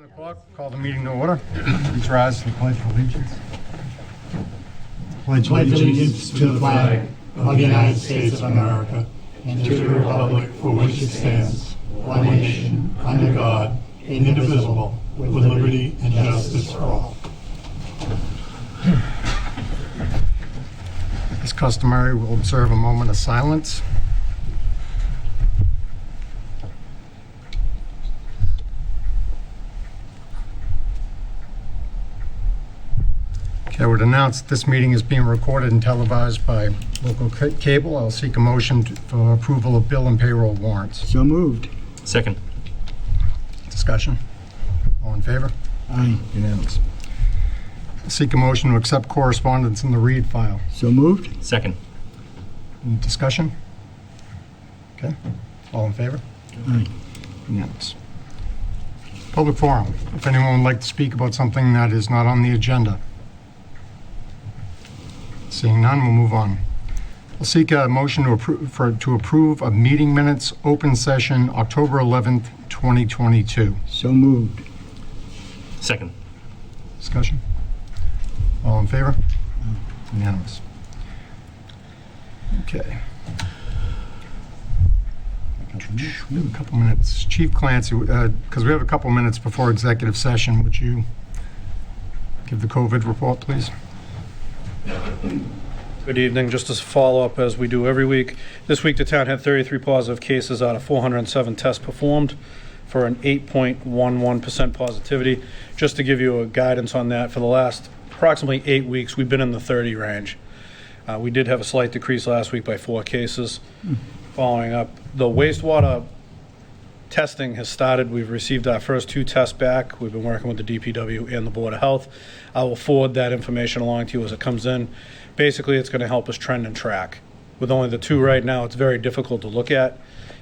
o'clock. Call the meeting to order. Please rise to the Pledge of Allegiance. Pledge allegiance to the flag of the United States of America and to the republic for which it stands, one nation, under God, indivisible, with liberty and justice for all. As customary, we'll observe a moment of silence. Okay, I would announce that this meeting is being recorded and televised by local cable. I'll seek a motion for approval of bill and payroll warrants. So moved. Second. Discussion? All in favor? Aye. Unanimous. I'll seek a motion to accept correspondence in the read file. So moved. Second. Any discussion? Okay, all in favor? Aye. Unanimous. Public forum. If anyone would like to speak about something that is not on the agenda. Seeing none, we'll move on. I'll seek a motion to approve of meeting minutes, open session, October 11th, 2022. So moved. Second. Discussion? All in favor? Unanimous. Okay. We have a couple minutes. Chief Clancy, because we have a couple minutes before executive session, would you give the COVID report, please? Good evening. Just as a follow-up, as we do every week, this week the town had 33 positive cases out of 407 tests performed for an 8.11% positivity. Just to give you a guidance on that, for the last approximately 8 weeks, we've been in the 30 range. We did have a slight decrease last week by 4 cases. Following up, the wastewater testing has started. We've received our first 2 tests back. We've been working with the DPW and the Board of Health. I will forward that information along to you as it comes in. Basically, it's going to help us trend and track. With only the 2 right now, it's very difficult to look at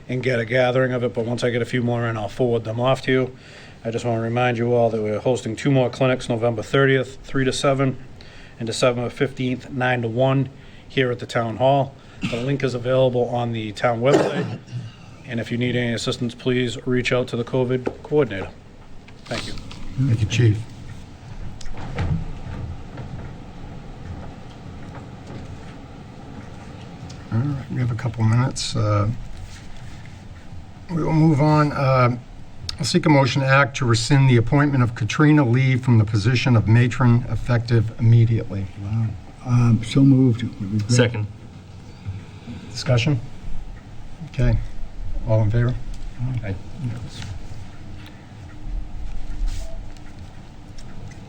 and get a gathering of it, but once I get a few more in, I'll forward them off to you. I just want to remind you all that we're hosting 2 more clinics, November 30th, 3 to 7, and December 15th, 9 to 1, here at the Town Hall. The link is available on the town website. And if you need any assistance, please reach out to the COVID coordinator. Thank you. Thank you, Chief. All right, we have a couple minutes. We will move on. I'll seek a motion to act to rescind the appointment of Katrina Lee from the position of matron effective immediately. Wow. So moved. Second. Discussion? Okay. All in favor? Aye.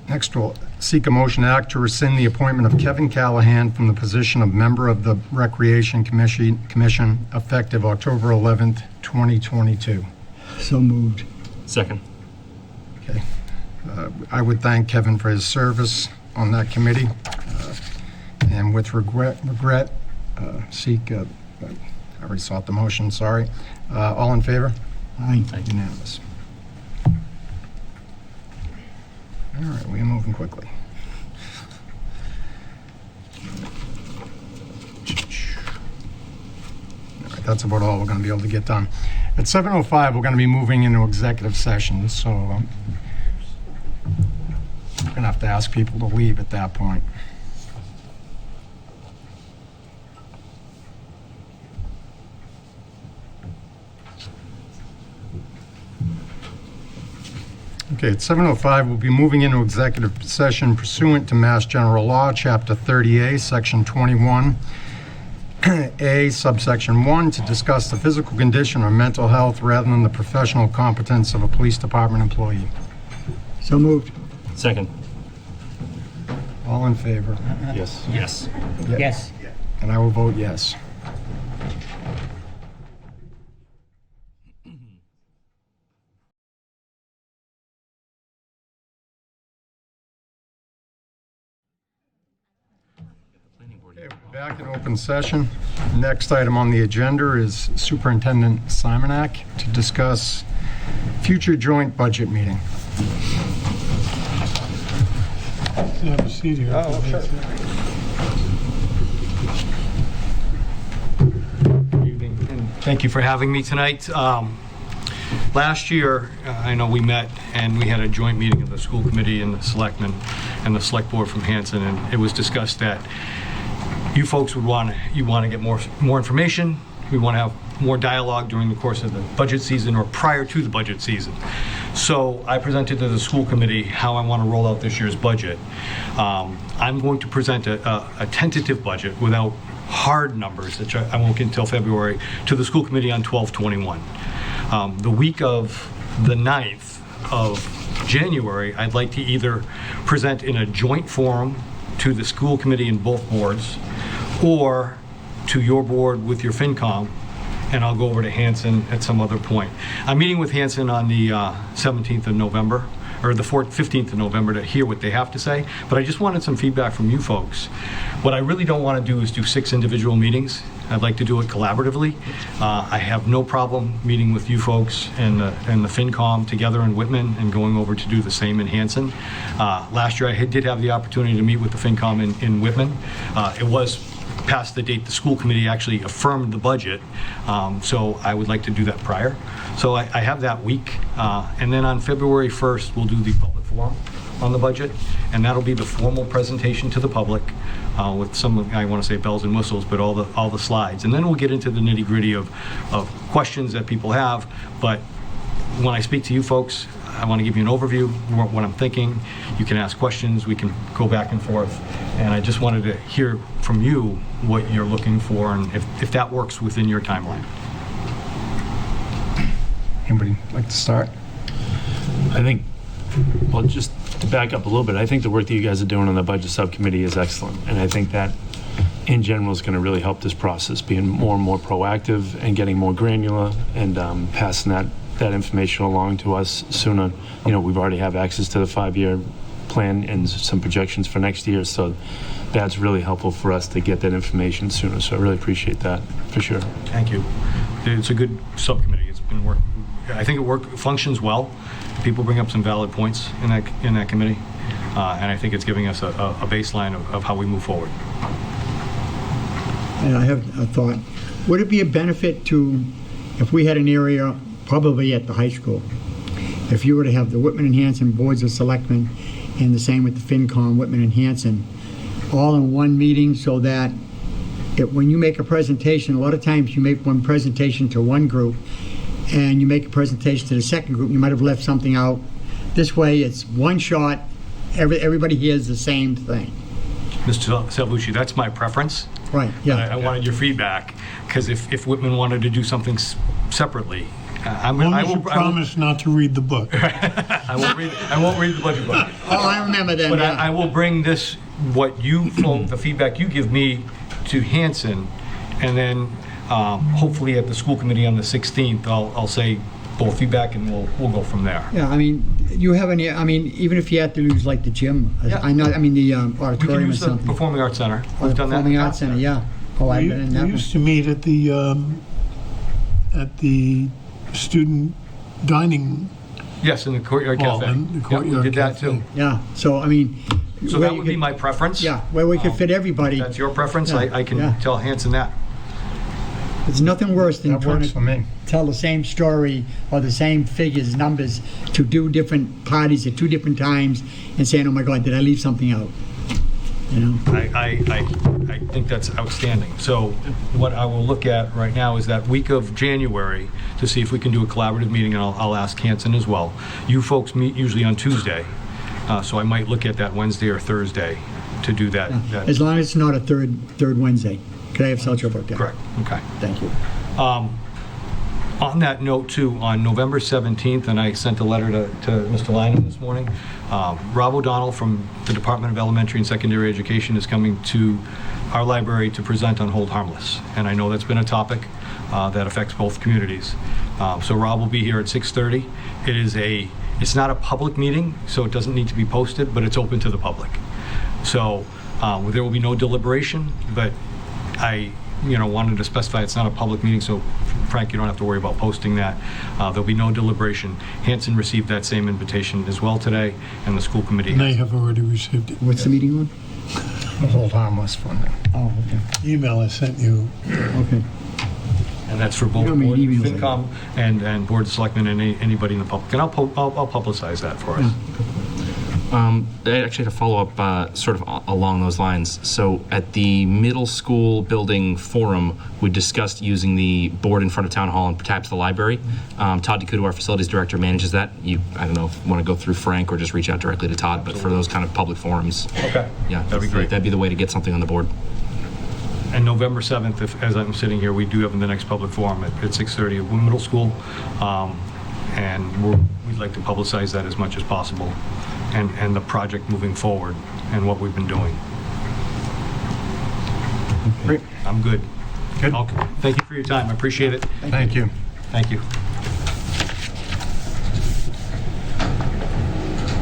Next, we'll seek a motion to act to rescind the appointment of Kevin Callahan from the position of member of the Recreation Commission effective October 11th, 2022. So moved. Second. Okay. I would thank Kevin for his service on that committee, and with regret, seek, I already sought the motion, sorry. All in favor? Aye. Unanimous. All right, we're moving quickly. All right, that's about all we're going to be able to get done. At 7:05, we're going to be moving into executive session, so I'm going to have to ask people to leave at that point. Okay, at 7:05, we'll be moving into executive session pursuant to Mass General Law, Chapter 30A, Section 21A, subsection 1, to discuss the physical condition or mental health rather than the professional competence of a police department employee. So moved. Second. All in favor? Yes. Yes. Yes. And I will vote yes. Okay, we're back in open session. Next item on the agenda is Superintendent Simonak to discuss future joint budget meeting. Have a seat here. Oh, sure. Good evening, and thank you for having me tonight. last year, I know we met and we had a joint meeting of the school committee and the selectmen and the select board from Hanson, and it was discussed that you folks would want to get more information. We want to have more dialogue during the course of the budget season or prior to the budget season. So I presented to the school committee how I want to roll out this year's budget. I'm going to present a tentative budget without hard numbers, which I won't get until February, to the school committee on 12/21. The week of the 9th of January, I'd like to either present in a joint forum to the school committee and both boards, or to your board with your FinCom, and I'll go over to Hanson at some other point. I'm meeting with Hanson on the 17th of November, or the 15th of November, to hear what they have to say, but I just wanted some feedback from you folks. What I really don't want to do is do 6 individual meetings. I'd like to do it collaboratively. I have no problem meeting with you folks and the FinCom together in Whitman and going over to do the same in Hanson. Last year I did have the opportunity to meet with the FinCom in Whitman. It was past the date the school committee actually affirmed the budget, so I would like to do that prior. So I have that week, and then on February 1st we'll do the public forum on the budget, and that'll be the formal presentation to the public with some, I want to say bells and whistles, but all the slides, and then we'll get into the nitty-gritty of questions that people have. But when I speak to you folks, I want to give you an overview, what I'm thinking. You can ask questions, we can go back and forth, and I just wanted to hear from you what you're looking for and if that works within your timeline. Anybody like to start? I think, well, just to back up a little bit, I think the work that you guys are doing on the budget subcommittee is excellent. And I think that in general is going to really help this process, being more and more proactive and getting more granular and passing that information along to us sooner. You know, we've already have access to the 5-year plan and some projections for next year. So that's really helpful for us to get that information sooner. So I really appreciate that, for sure. Thank you. It's a good subcommittee. It's been work. I think it functions well. People bring up some valid points in that committee, and I think it's giving us a baseline of how we move forward. And I have a thought. Would it be a benefit to, if we had an area, probably at the high school, if you were to have the Whitman and Hanson boards of selectmen, and the same with the FinCom, Whitman and Hanson, all in one meeting, so that when you make a presentation, a lot of times you make one presentation to one group, and you make a presentation to the second group, you might have left something out. This way, it's one shot, everybody hears the same thing. Mr. Salvucci, that's my preference. Right, yeah. I wanted your feedback, because if Whitman wanted to do something separately, I will promise not to read the book. I won't read the budget book. Oh, I remember that. But Yeah. I will bring this, the feedback you give me, to Hanson, and then hopefully at the school committee on the 16th, I'll say both feedback, and we'll go from there. Yeah, I mean, you have any, I mean, even if you have to use like the gym, Yeah. I know, I mean, the We can auditorium or use the something. Performing Arts Center. Or We've the done that in Performing the Arts past. Center, yeah. Oh, I've We been in that one. used to meet at the student dining Yes, in the Courtyard hall, Cafe. in the Yeah, courtyard we did that cafe. too. Yeah, so, I mean. So where that you would be could- my preference. Yeah, where we could fit everybody. That's your preference. Yeah, I can yeah. tell Hanson that. There's nothing worse than That trying works for me. to tell the same story or the same figures, numbers, to do different parties at 2 different times and saying, oh my God, did I leave something out? You know? I think that's outstanding. So what I will look at right now is that week of January to see if we can do a collaborative meeting, and I'll ask Hanson as well. You folks meet usually on Tuesday, so I might look at that Wednesday or Thursday to do that. As long as it's not a third Wednesday. Could I have such about that? Correct, okay. Thank you. On that note too, on November 17th, and I sent a letter to Mr. Lynham this morning, Rob O'Donnell from the Department of Elementary and Secondary Education is coming to our library to present on Hold Harmless. And I know that's been a topic that affects both communities. So Rob will be here at 6:30. It's not a public meeting, so it doesn't need to be posted, but it's open to the public. So there will be no deliberation, but I wanted to specify it's not a public meeting, so Frank, you don't have to worry about posting that. There'll be no deliberation. Hanson received that same invitation as well today, and the school committee And they has. have already received it. What's the meeting on? The Hold Harmless funding. Oh, okay. Email I sent you. Okay. And that's for both You don't mean Board of emails, FinCom and Board of Selectmen and anybody in the public. And I'll publicize that for us. Actually, to follow up sort of along those lines, so at the middle school building forum, we discussed using the board in front of Town Hall and perhaps the library. Todd Decuto, our facilities director, manages that. I don't know if you want to go through Frank or just reach out directly to Todd, but for those kind of public forums, Okay. yeah, That'd be great. That'd be the way to get something on the board. And November 7th, as I'm sitting here, we do have the next public forum at 6:30 at middle school. And we'd like to publicize that as much as possible and the project moving forward and what we've been doing. Great. I'm good. Good. Okay. Thank you for your time. I appreciate it. Thank you. Thank you.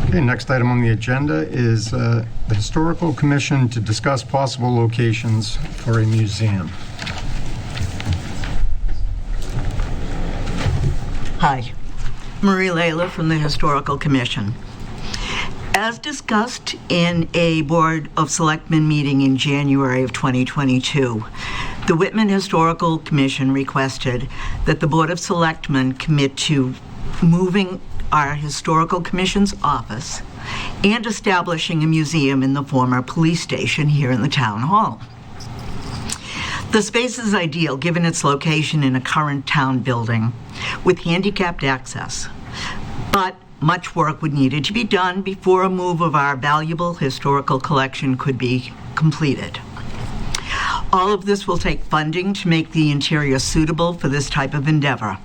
Okay, next item on the agenda is the Historical Commission to discuss possible locations for a museum. Hi, Marie Layla from the Historical Commission. As discussed in a Board of Selectmen meeting in January of 2022, the Whitman Historical Commission requested that the Board of Selectmen commit to moving our Historical Commission's office and establishing a museum in the former police station here in the Town Hall. The space is ideal given its location in a current town building with handicapped access, but much work would needed to be done before a move of our valuable historical collection could be completed. All of this will take funding to make the interior suitable for this type of endeavor.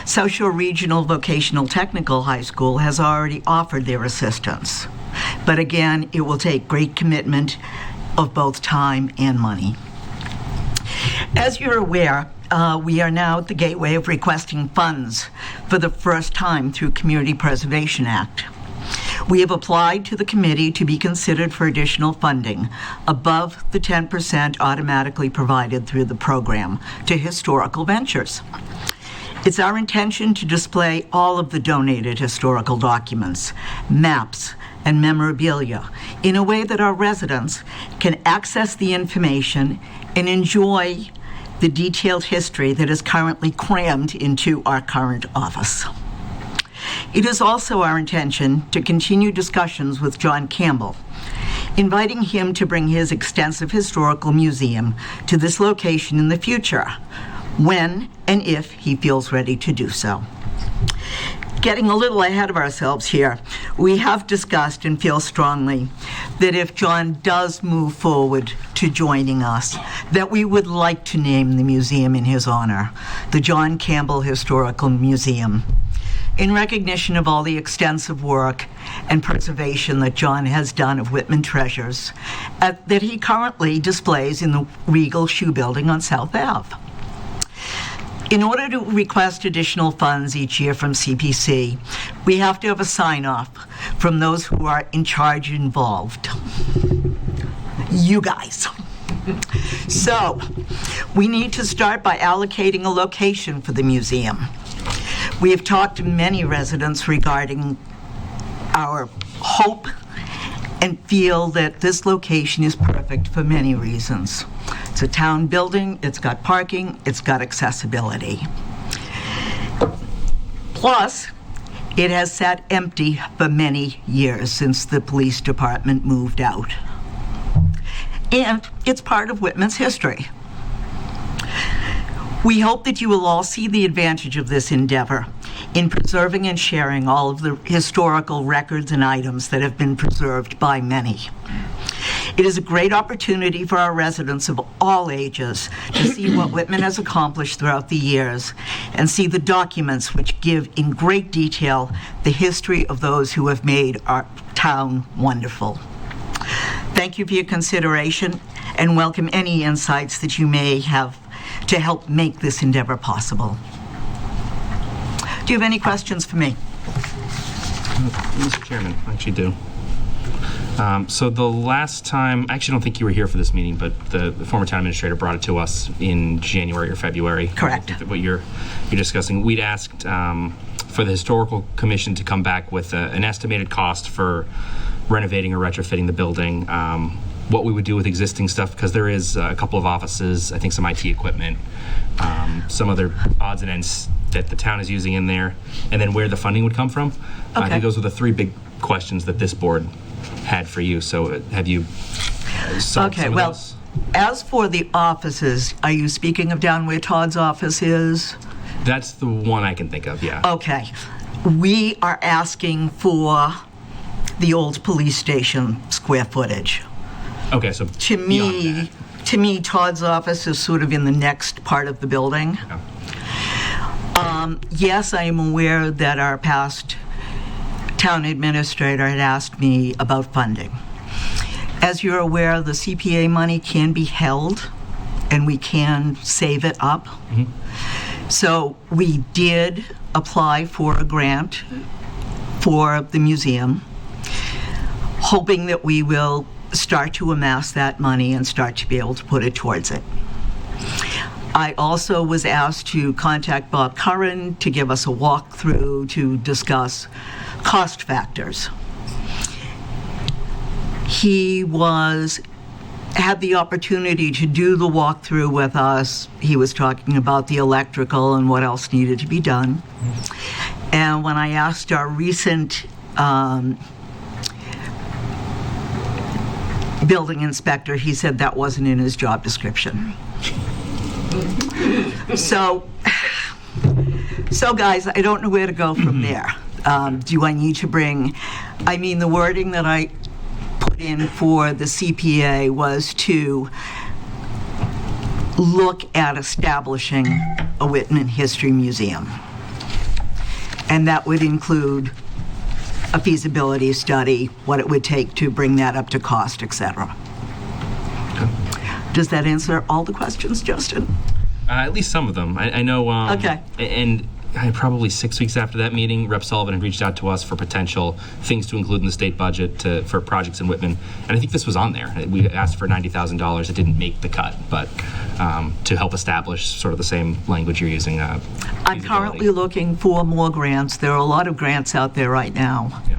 South Shore Regional Vocational Technical High School has already offered their assistance, but again, it will take great commitment of both time and money. As you're aware, we are now at the gateway of requesting funds for the first time through Community Preservation Act. We have applied to the committee to be considered for additional funding above the 10% automatically provided through the program to historical ventures. It's our intention to display all of the donated historical documents, maps, and memorabilia in a way that our residents can access the information and enjoy the detailed history that is currently crammed into our current office. It is also our intention to continue discussions with John Campbell, inviting him to bring his extensive historical museum to this location in the future, when and if he feels ready to do so. Getting a little ahead of ourselves here, we have discussed and feel strongly that if John does move forward to joining us, that we would like to name the museum in his honor, the John Campbell Historical Museum, in recognition of all the extensive work and preservation that John has done of Whitman treasures that he currently displays in the Regal Shoe Building on South Ave. In order to request additional funds each year from CPC, we have to have a sign-off from those who are in charge involved. You guys. So, we need to start by allocating a location for the museum. We have talked to many residents regarding our hope and feel that this location is perfect for many reasons. It's a town building, it's got parking, it's got accessibility. Plus, it has sat empty for many years since the police department moved out. And it's part of Whitman's history. We hope that you will all see the advantage of this endeavor in preserving and sharing all of the historical records and items that have been preserved by many. It is a great opportunity for our residents of all ages to see what Whitman has accomplished throughout the years and see the documents which give in great detail the history of those who have made our town wonderful. Thank you for your consideration and welcome any insights that you may have to help make this endeavor possible. Do you have any questions for me? Mr. Chairman, I actually do. So the last time, I actually don't think you were here for this meeting, but the former town administrator brought it to us in January or February. Correct. I think that what you're discussing. We'd asked for the Historical Commission to come back with an estimated cost for renovating or retrofitting the building. what we would do with existing stuff, because there is a couple of offices, I think some IT equipment, some other odds and ends that the town is using in there, and then where the funding would come from. I Okay. think those were the three big questions that this board had for you. So have you solved Okay, some of well, those? as for the offices, are you speaking of down where Todd's office is? That's the one I can think of, yeah. Okay. We are asking for the old police station square footage. Okay, so To beyond me, Todd's office is sort of in the next part of the building. that. Yes, I am aware that our past town administrator had asked me about funding. As you're aware, the CPA money can be held, and we can save it up. So we did apply for a grant for the museum, hoping that we will start to amass that money and start to be able to put it towards it. I also was asked to contact Bob Curran to give us a walkthrough to discuss cost factors. He had the opportunity to do the walkthrough with us. He was talking about the electrical and what else needed to be done. And when I asked our recent building inspector, he said that wasn't in his job description. So guys, I don't know where to go from there. Do I need to the wording that I put in for the CPA was to look at establishing a Whitman History Museum. And that would include a feasibility study, what it would take to bring that up to cost, etc. Does that answer all the questions, Justin? At least some of them. I know. Okay. And probably 6 weeks after that meeting, Rep. Sullivan had reached out to us for potential things to include in the state budget for projects in Whitman. And I think this was on there. We asked for $90,000. It didn't make the cut, but to help establish sort of the same language you're using. I'm feasibility. currently looking for more grants. There are a lot of grants out there right now. Yeah.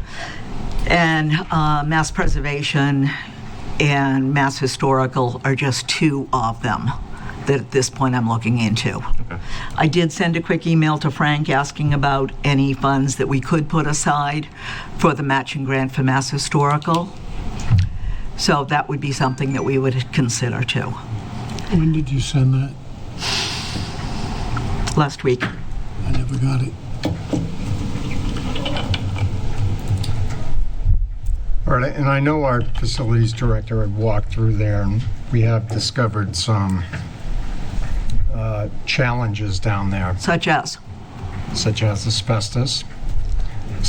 And Mass Preservation and Mass Historical are just two of them that at this point I'm looking into. Okay. I did send a quick email to Frank asking about any funds that we could put aside for the matching grant for Mass Historical. So that would be something that we would consider too. When did you send that? Last week. I never got it. All right, and I know our facilities director had walked through there, and we have discovered some challenges down there, Such as? such as asbestos.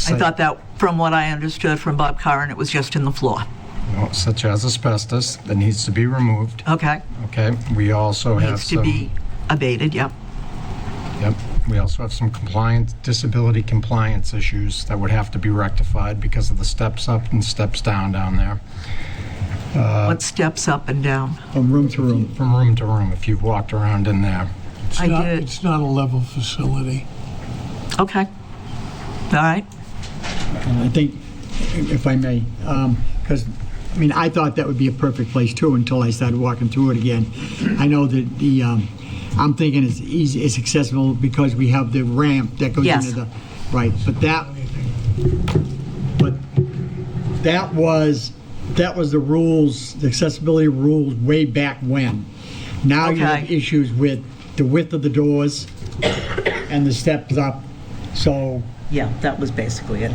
I thought that, from what I understood from Bob Curran, it was just in the floor. Such as asbestos that needs to be removed. Okay. Okay, we also have Needs to some. be abated, yep. Yep. We also have some disability compliance issues that would have to be rectified because of the steps up and steps down there. What steps up and down? From room to room. From room to room, if you've walked around in there. I did. It's not a level facility. Okay. All right. And I think, if I may, because, I thought that would be a perfect place too until I started walking through it again. I know that I'm thinking it's easy, it's accessible because we have the ramp that goes Yes. into the, right, but that was the rules, the accessibility rules way back when. Now you have Okay. issues with the width of the doors and the steps up, so Yeah, that was basically it.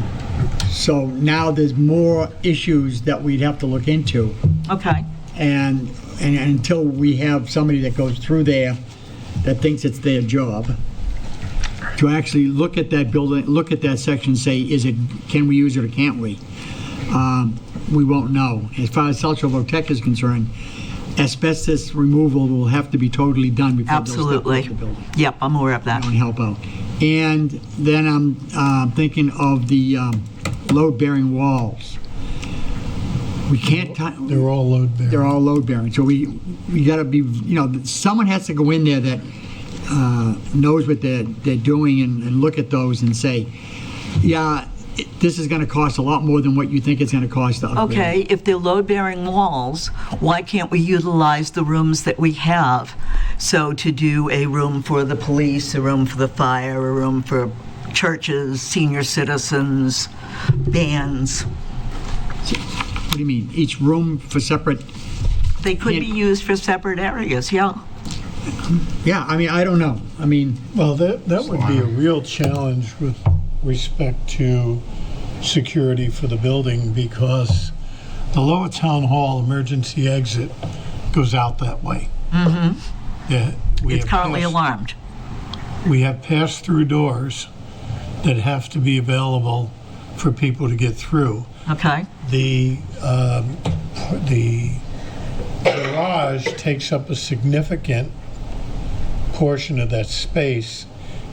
now there's more issues that we'd have to look into. Okay. And until we have somebody that goes through there that thinks it's their job, to actually look at that building, look at that section, say, can we use it or can't we? We won't know. As far as South Tech is concerned, asbestos removal will have to be totally done before they'll step Absolutely. out the building. Yep, I'm aware of that. And help out. And then I'm thinking of the load-bearing walls. We can't. They're all load bearing. They're all load bearing, so we got to be, someone has to go in there that knows what they're doing and look at those and say, yeah, this is going to cost a lot more than what you think it's going to cost to upgrade. Okay, if they're load-bearing walls, why can't we utilize the rooms that we have? So to do a room for the police, a room for the fire, a room for churches, senior citizens, bands. What do you mean? Each room for separate? They could be used for separate areas, yeah. Yeah, I mean, I don't know. I mean, Well, that would be a real challenge with respect to security for the building, because the lower town hall emergency exit goes out that way. Mm-hmm. Yeah, It's currently alarmed. we have pass-through doors that have to be available for people to get through. Okay, The garage takes up a significant portion of that space,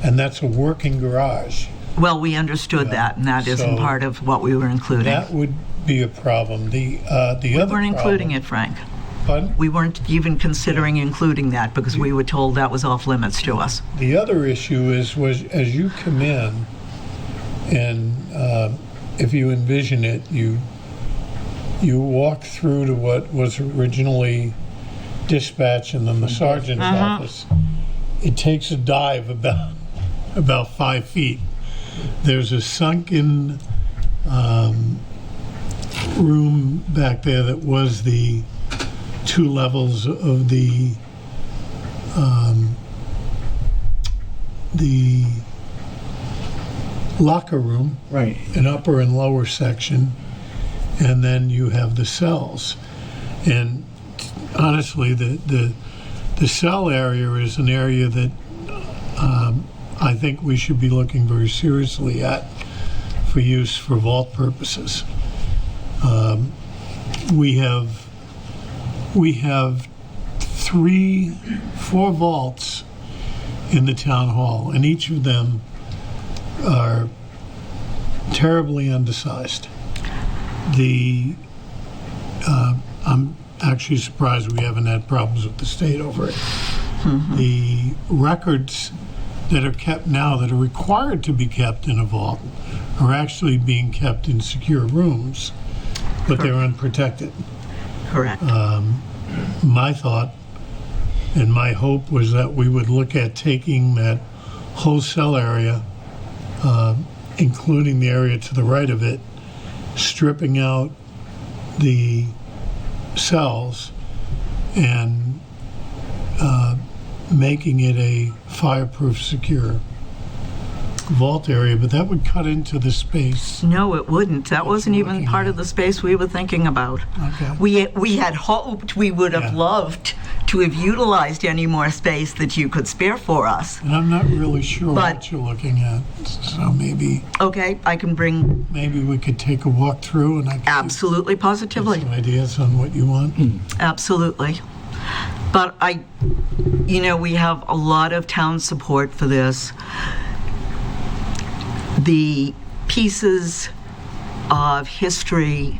and that's a working garage. well, we understood that, and that isn't So part of what we were including. That would be a problem. The other We weren't including problem- it, Frank. Pardon? We weren't even considering including that because we were told that was off limits to us. The other issue was as you come in, and if you envision it, you walk through to what was originally dispatch and then the sergeant's office. It takes a dive about 5 feet. There's a sunken room back there that was the 2 levels of the locker room, right. an upper and lower section, and then you have the cells. And honestly, the cell area is an area that I think we should be looking very seriously at for use for vault purposes. We have 4 vaults in the town hall, and each of them are terribly undersized. I'm actually surprised we haven't had problems with the state over it. The records that are kept now, that are required to be kept in a vault, are actually being kept in secure rooms, but they're unprotected. Correct. My thought and my hope was that we would look at taking that whole cell area, including the area to the right of it, stripping out the cells and making it a fireproof, secure vault area, but that would cut into the space. No, it wouldn't. That wasn't even looking part at. of the space we were thinking about. Okay. We had hoped we would have Yeah. loved to have utilized any more space that you could spare for us. And I'm not really sure But- what you're looking at, so maybe Okay, I can bring we could take a walk through and I could absolutely, get positively. some ideas on what you want. Absolutely. But we have a lot of town support for this. The pieces of history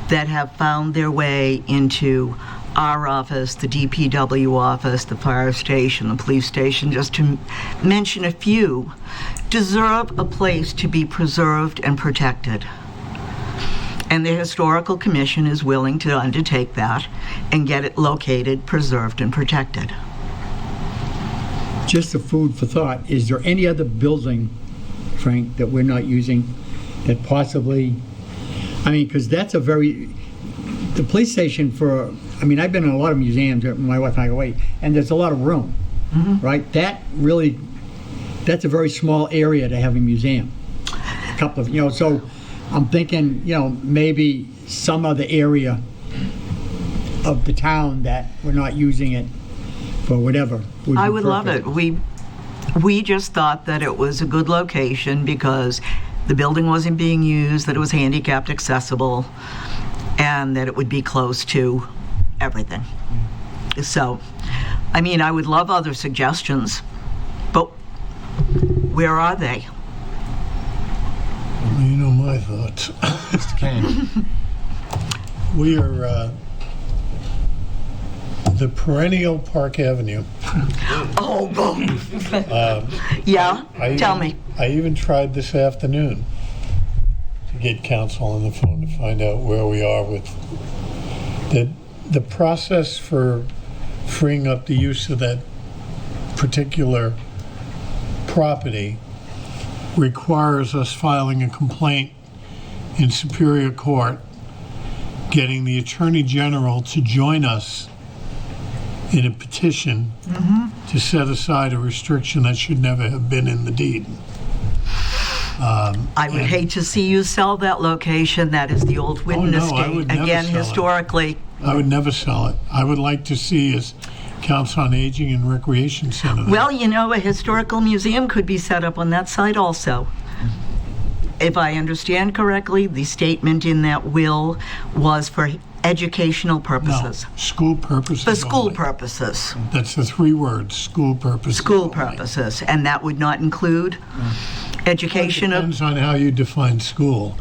that have found their way into our office, the DPW office, the fire station, the police station, just to mention a few, deserve a place to be preserved and protected. And the Historical Commission is willing to undertake that and get it located, preserved, and protected. Just a food for thought, is there any other building, Frank, that we're not using that possibly, because that's the police station I've been in a lot of museums, my wife and I go away, and there's a lot of room, right? That's a very small area to have a museum. A couple of, so I'm thinking, maybe some other area of the town that we're not using it for whatever. I would love it. We just thought that it was a good location because the building wasn't being used, that it was handicapped accessible, and that it would be close to everything. So, I would love other suggestions, but where are they? Well, you know my thoughts. Mr. Kane. We are the perennial Park Avenue. Oh, yeah? Tell me. I even tried this afternoon. to get counsel on the phone to find out where we are with the process for freeing up the use of that particular property requires us filing a complaint in Superior Court, getting the Attorney General to join us in a petition to set aside a restriction that should never have been in the deed. I would hate to see you sell that location. That is the old Whitman no, I estate. would never Again, sell it. historically. I would never sell it. I would like to see us Council on Aging and Recreation Center there. Well, you know, a historical museum could be set up on that site also. If I understand correctly, the statement in that will was for educational No, purposes. school purposes For school only. purposes. That's the 3 words, school purposes School only. purposes. And that would not include education of, Depends on how you define school,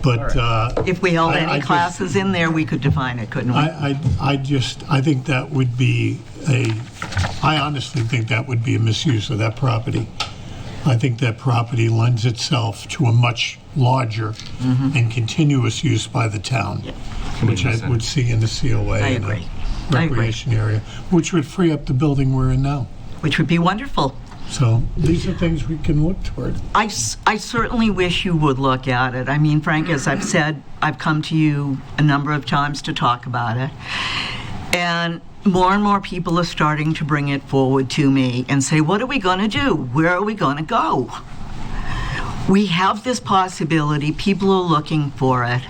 but if we held I any just- classes in there, we could define it, couldn't we? I think that would be I honestly think that would be a misuse of that property. I think that property lends itself to a much larger and continuous use by the town, which I would see in the COA I and a agree. I agree. recreation area, which would free up the building we're in now. Which would be wonderful. So these are things we can look toward. I certainly wish you would look at it. I mean, Frank, as I've said, I've come to you a number of times to talk about it. And more people are starting to bring it forward to me and say, what are we going to do? Where are we going to go? We have this possibility. People are looking for it.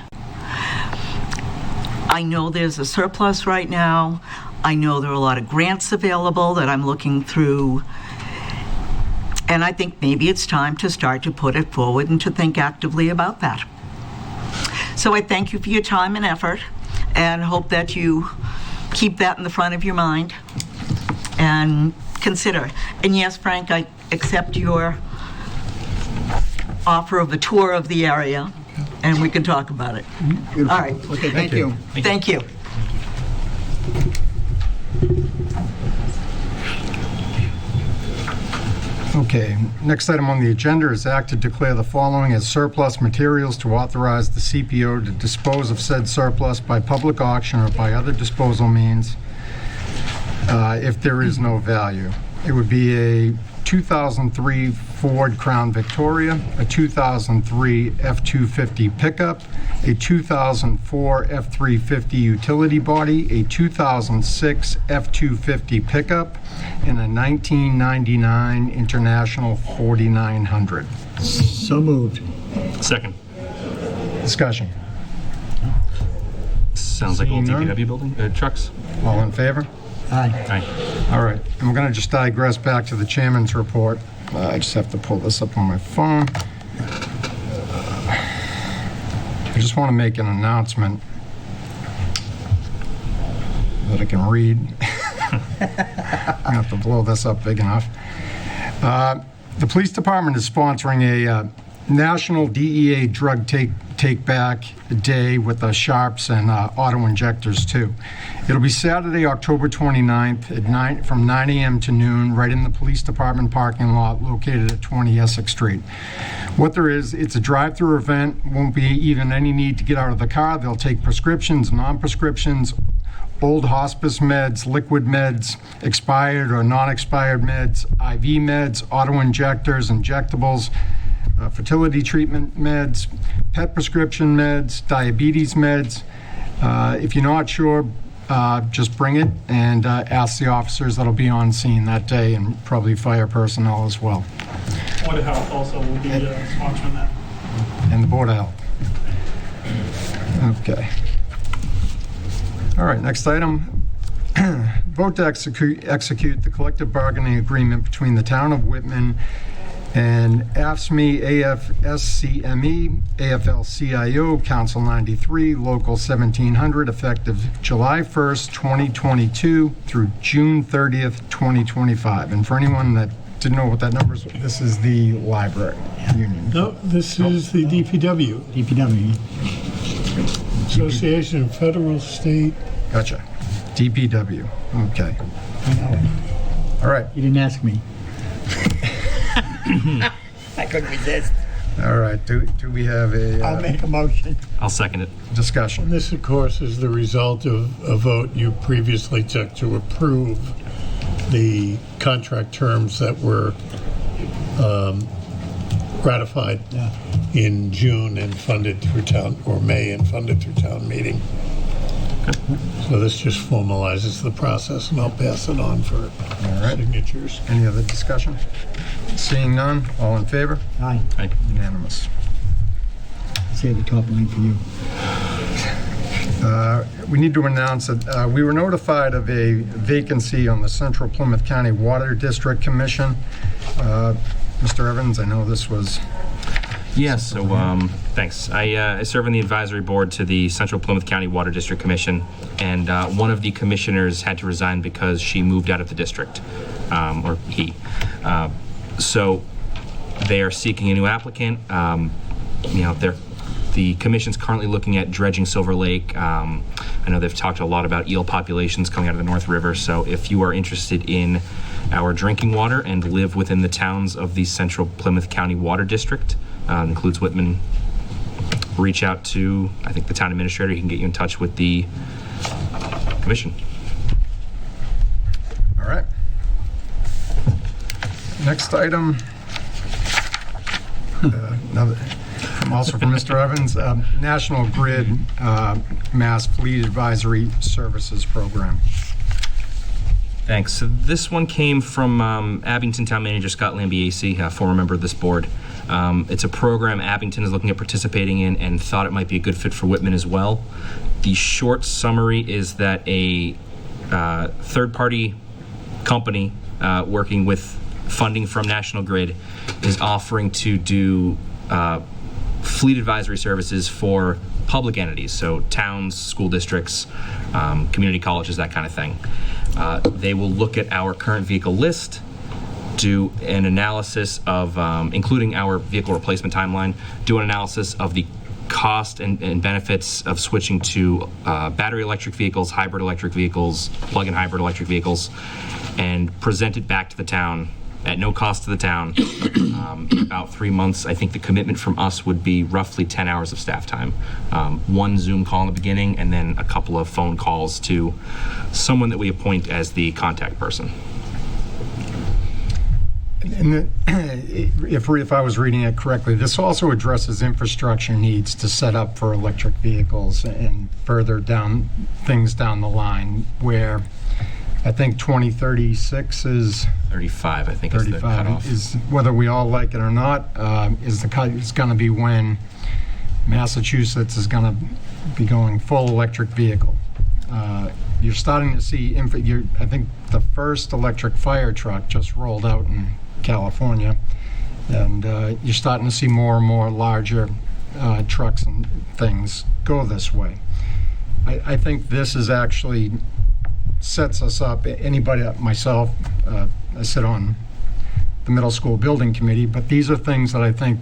I know there's a surplus right now. I know there are a lot of grants available that I'm looking through. And I think maybe it's time to start to put it forward and to think actively about that. So I thank you for your time and effort and hope that you keep that in the front of your mind and consider. And yes, Frank, I accept your offer of a tour of the area and we can talk about it. Beautiful. All right. Okay, thank you. Thank you. Okay, next item on the agenda is act to declare the following as surplus materials to authorize the CPO to dispose of said surplus by public auction or by other disposal means if there is no value. It would be a 2003 Ford Crown Victoria, a 2003 F-250 pickup, a 2004 F-350 utility body, a 2006 F-250 pickup, and a 1999 International 4900. So moved. Second. Discussion. Sounds like old Seeing none? DPW building, trucks. All in favor? Aye. Aye. All right, and we're going to just digress back to the chairman's report. I just have to pull this up on my phone. I just want to make an announcement that I can read. I'm going to have to blow this up big enough. The police department is sponsoring a National DEA Drug Take Back Day with the Sharps and auto injectors too. It'll be Saturday, October 29th from 9 a.m. to noon, right in the police department parking lot located at 20 Essex Street. What there is, it's a drive-through event. Won't be even any need to get out of the car. They'll take prescriptions, non-prescriptions, old hospice meds, liquid meds, expired or non-expired meds, IV meds, auto injectors, injectables, fertility treatment meds, pet prescription meds, diabetes meds. If you're not sure, just bring it and ask the officers that'll be on scene that day and probably fire personnel as well. Board of Health also will be sponsoring that. And the Board of Health. Okay. All right, next item. Vote to execute the collective bargaining agreement between the town of Whitman and AFSCME, AFSCME, AFL-CIO, Council 93, Local 1700, effective July 1st, 2022 through June 30th, 2025. And for anyone that didn't know what that number is, this is the library union. No, this is the DPW, DPW. Association of Federal, State. Gotcha. DPW. Okay. I know. All right. You didn't ask me. I couldn't resist. All right, do we have I'll a make a motion. I'll second it. discussion? This, of course, is the result of a vote you previously took to approve the contract terms that were ratified in June and funded through town, or May and funded through town meeting. So this just formalizes the process, and I'll pass it on for right. signatures. Any other discussion? Seeing none, all in favor? Aye. Unanimous. Say the top line for you. We need to announce that we were notified of a vacancy on the Central Plymouth County Water District Commission. Mr. Evans, I know this was... Yeah, so thanks. I serve on the advisory board to the Central Plymouth County Water District Commission, and one of the commissioners had to resign because she moved out of the district, or he. So they are seeking a new applicant. The commission's currently looking at dredging Silver Lake. I know they've talked a lot about eel populations coming out of the North River, so if you are interested in our drinking water and live within the towns of the Central Plymouth County Water District, includes Whitman, reach out to, I think, the town administrator. He can get you in touch with the commission. All right. Next item, also from Mr. Evans, National Grid Mass Fleet Advisory Services Program. Thanks. So this one came from Abington Town Manager Scott Lambiase, a former member of this board. It's a program Abington is looking at participating in and thought it might be a good fit for Whitman as well. The short summary is that a third-party company working with funding from National Grid is offering to do fleet advisory services for public entities, so towns, school districts, community colleges, that kind of thing. They will look at our current vehicle list, do an analysis of, including our vehicle replacement timeline, do an analysis of the cost and benefits of switching to battery electric vehicles, hybrid electric vehicles, plug-in hybrid electric vehicles, and present it back to the town at no cost to the town. In about 3 months, I think the commitment from us would be roughly 10 hours of staff time. One Zoom call in the beginning, and then a couple of phone calls to someone that we appoint as the contact person. And if I was reading it correctly, this also addresses infrastructure needs to set up for electric vehicles and further down things down the line, where I think 2036 is 35, I think, is the 35 cutoff. is, whether we all like it or not, is going to be when Massachusetts is going to be going full electric vehicle. You're starting to see, I think the first electric fire truck just rolled out in California, and you're starting to see more and more larger trucks and things go this way. I think this is actually sets us up. Anybody, myself, I sit on the middle school building committee, but these are things that I think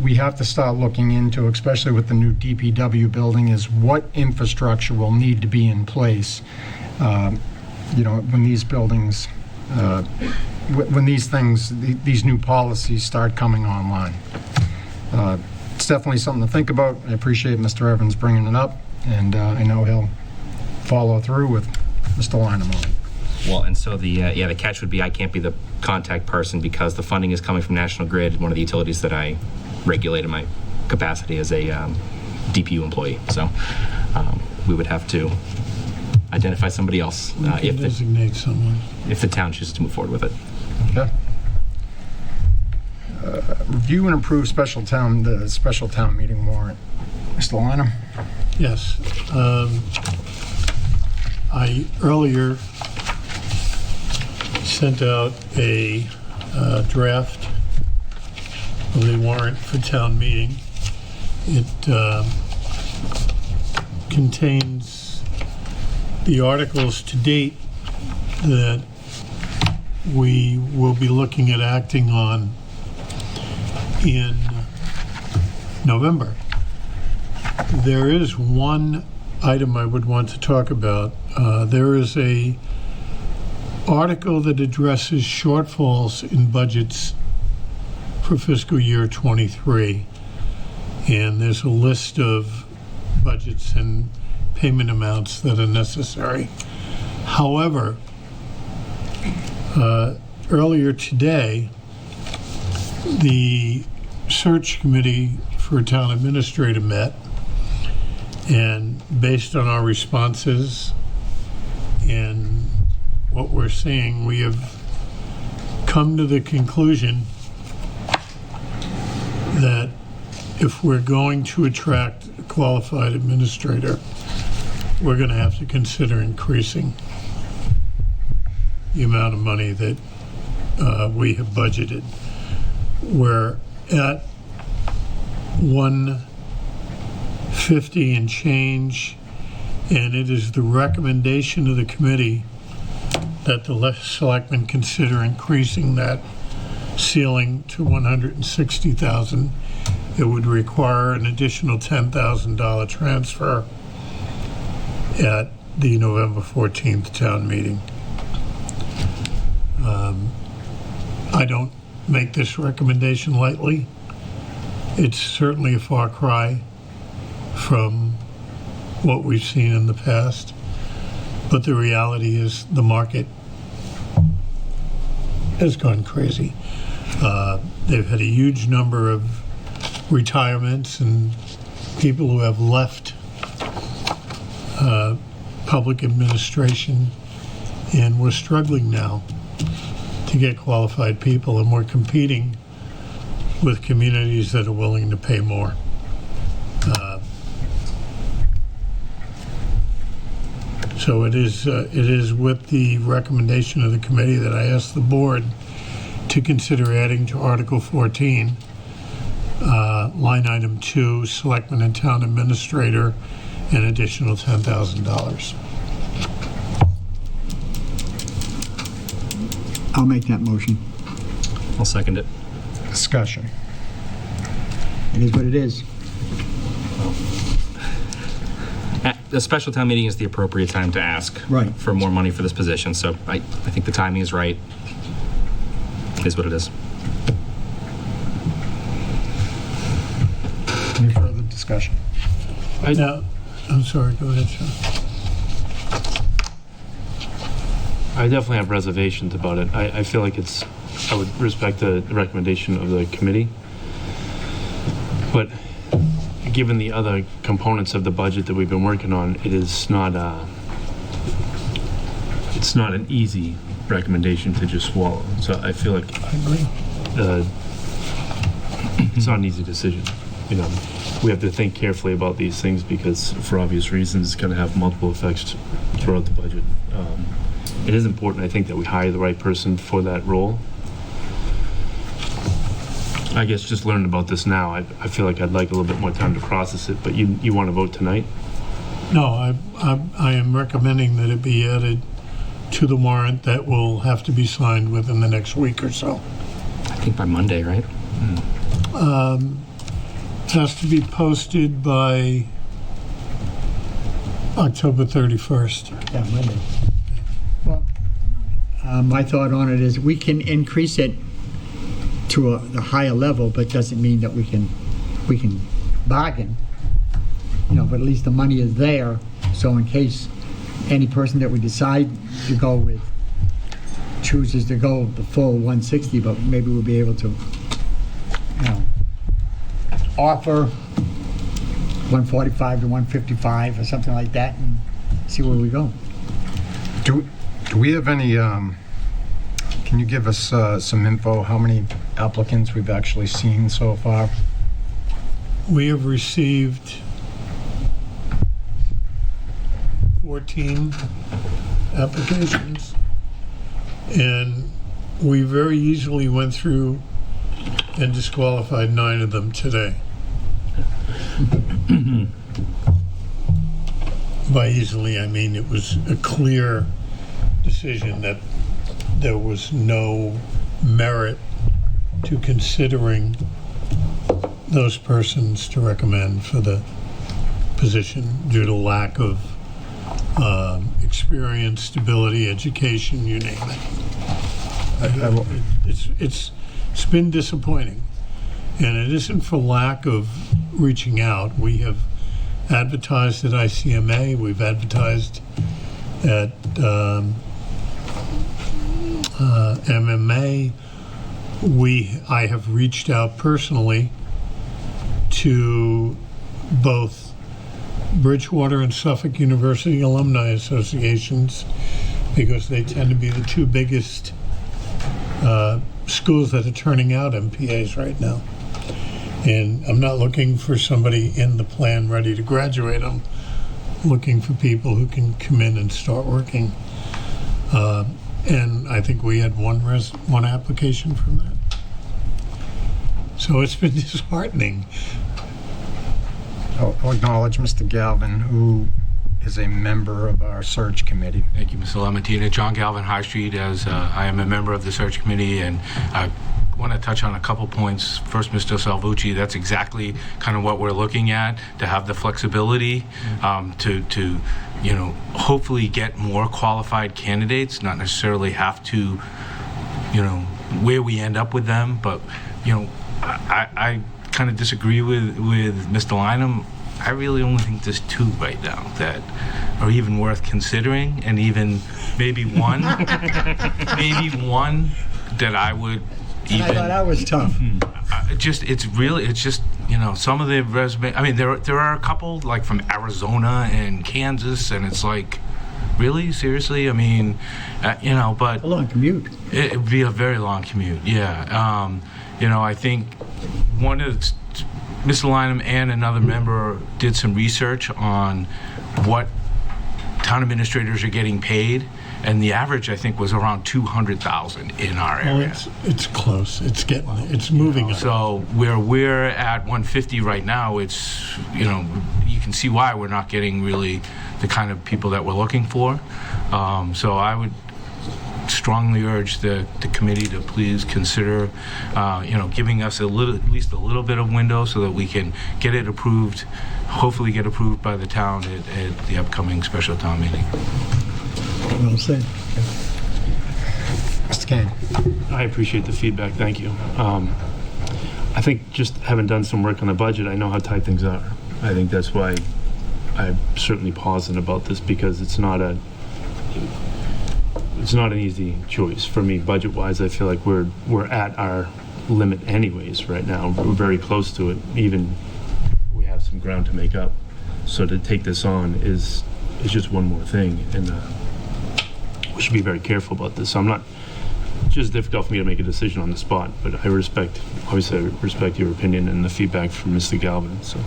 we have to start looking into, especially with the new DPW building, is what infrastructure will need to be in place, when these buildings, when these things, these new policies start coming online. It's definitely something to think about. I appreciate Mr. Evans bringing it up, and I know he'll follow through with Mr. Lynham on it. Well, and so the catch would be I can't be the contact person because the funding is coming from National Grid, one of the utilities that I regulate in my capacity as a DPU employee. So we would have to identify somebody else Designate someone. if the town chooses to move forward with it. Okay. Review and approve the special town meeting warrant. Mr. Lynham? Yes. I earlier sent out a draft of the warrant for town meeting. It contains the articles to date that we will be looking at acting on in November. There is one item I would want to talk about. There is a article that addresses shortfalls in budgets for fiscal year '23. And there's a list of budgets and payment amounts that are necessary. However, earlier today, the search committee for a town administrator met, and based on our responses and what we're seeing, we have come to the conclusion that if we're going to attract a qualified administrator, we're going to have to consider increasing the amount of money that we have budgeted. We're at 150 and change, and it is the recommendation of the committee that the selectmen consider increasing that ceiling to $160,000. It would require an additional $10,000 transfer at the November 14th town meeting. I don't make this recommendation lightly. It's certainly a far cry from what we've seen in the past, but the reality is the market has gone crazy. They've had a huge number of retirements and people who have left public administration, and we're struggling now to get qualified people, and we're competing with communities that are willing to pay more. So it is with the recommendation of the committee that I ask the board to consider adding to Article 14, line item 2, Selectmen and Town Administrator, an additional $10,000. I'll make that motion. I'll second it. Discussion. It is what it is. The special town meeting is the appropriate time to ask Right. for more money for this position, so I think the timing is right. It is what it is. Any further discussion? Now, I'm sorry, go ahead, Sean. I definitely have reservations about it. I feel like I would respect the recommendation of the committee, but given the other components of the budget that we've been working on, it's not an easy recommendation to just swallow. So I feel like I agree. it's not an easy decision. You know, we have to think carefully about these things because, for obvious reasons, it's going to have multiple effects throughout the budget. It is important, I think, that we hire the right person for that role. I guess just learning about this now, I feel like I'd like a little bit more time to process it, but you want to vote tonight? No, I am recommending that it be added to the warrant that will have to be signed within the next week or so. I think by Monday, right? It has to be posted by October 31st. Yeah, Monday. Well, my thought on it is we can increase it to a higher level, but doesn't mean that we can bargain. You know, but at least the money is there, so in case any person that we decide to go with chooses to go the full 160, but maybe we'll be able to, you know, offer 145 to 155 or something like that and see where we go. Do we have any, can you give us some info, how many applicants we've actually seen so far? We have received 14 applications, and we very easily went through and disqualified 9 of them today. By easily, I mean it was a clear decision that there was no merit to considering those persons to recommend for the position due to lack of experience, stability, education, you name it. It's been disappointing. And it isn't for lack of reaching out. We have advertised at ICMA, we've advertised at MMA. I have reached out personally to both Bridgewater and Suffolk University alumni associations because they tend to be the two biggest schools that are turning out MPAs right now. And I'm not looking for somebody in the plan ready to graduate. I'm looking for people who can come in and start working. And I think we had one application from that. So it's been disheartening. I'll acknowledge Mr. Galvin, who is a member of our search committee. Thank you, Mr. Lamattina. John Galvin, High Street, as I am a member of the search committee, and I want to touch on a couple points. First, Mr. Salvucci, that's exactly kind of what we're looking at, to have the flexibility to hopefully get more qualified candidates, not necessarily have to, where we end up with them, but, I kind of disagree with Mr. Lynham. I really only think there's two right now that are even worth considering, and even maybe one that I would even. I thought that was tough. It's just some of the resume. I mean, there are a couple like from Arizona and Kansas, and it's like, really, seriously. I mean, but A long commute. it'd be a very long commute. Yeah. I think one of Mr. Lynham and another member did some research on what town administrators are getting paid, and the average, I think, was around $200,000 in our Well, area. it's close. It's moving up. So where we're at 150 right now, it's, you can see why we're not getting really the kind of people that we're looking for. So I would strongly urge the committee to please consider, giving us at least a little bit of window so that we can get it approved, hopefully get approved by the town at the upcoming special town meeting. Well said. Mr. Kane. I appreciate the feedback, thank you. I think just having done some work on the budget, I know how tight things are. I think that's why I'm certainly positive about this, because it's not an easy choice for me budget-wise. I feel like we're at our limit anyways right now. We're very close to it. Even we have some ground to make up. So to take this on is just one more thing, and we should be very careful about this. So it's just difficult for me to make a decision on the spot, but I respect your opinion and the feedback from Mr. Galvin. So.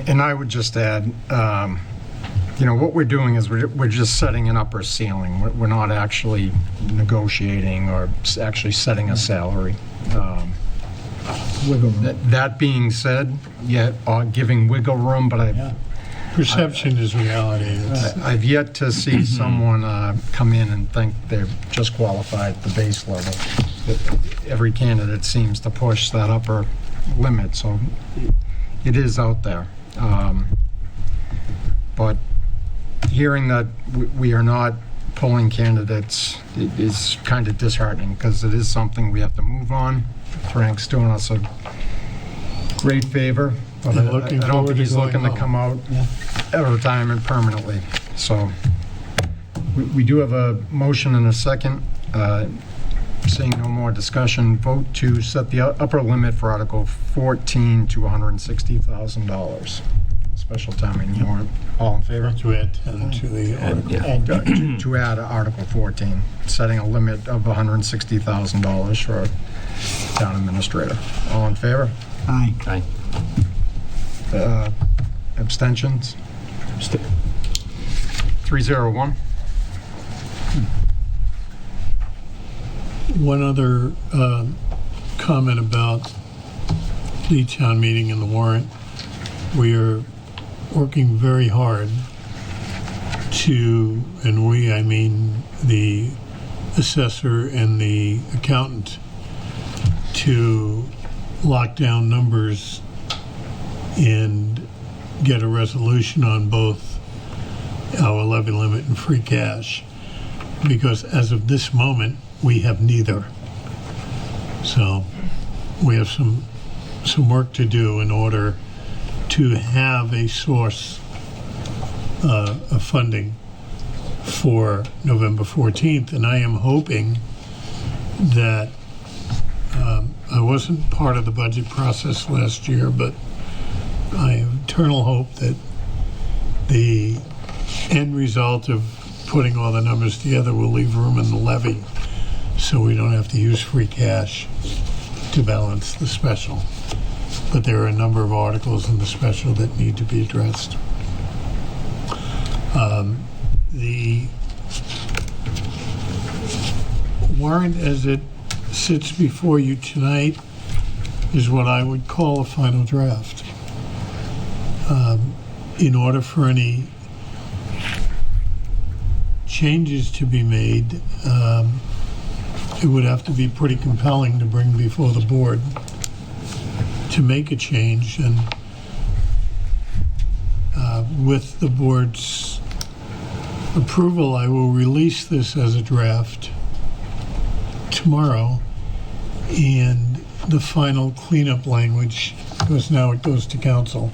And I would just add, what we're doing is we're just setting an upper ceiling. We're not actually negotiating or actually setting a salary. Wiggle room. That being said, giving wiggle room, but Perception is reality. I've yet to see someone come in and think they're just qualified at the base level. Every candidate seems to push that upper limit, so it is out there. But hearing that we are not pulling candidates is kind of disheartening, because it is something we have to move on. Frank's doing us a great favor, but I looking don't forward think to he's looking to going come out of retirement permanently. So we do have a motion and a second. Seeing no more discussion, vote to set the upper limit for Article 14 to $160,000. Special town meeting warrant. All in favor? To add 10 to the article. To add Article 14, setting a limit of $160,000 for a town administrator. All in favor? Aye. Aye. Abstentions? 301. One other comment about the town meeting and the warrant. We are working very hard to, and we, I mean the assessor and the accountant, to lock down numbers and get a resolution on both our levy limit and free cash. Because as of this moment, we have neither. So we have some work to do in order to have a source of funding for November 14th. And I am hoping that I wasn't part of the budget process last year, but I have eternal hope that the end result of putting all the numbers together will leave room in the levy so we don't have to use free cash to balance the special. But there are a number of articles in the special that need to be addressed. The warrant as it sits before you tonight is what I would call a final draft. In order for any changes to be made, it would have to be pretty compelling to bring before the board to make a change. And with the board's approval, I will release this as a draft tomorrow, and the final cleanup language, because now it goes to council,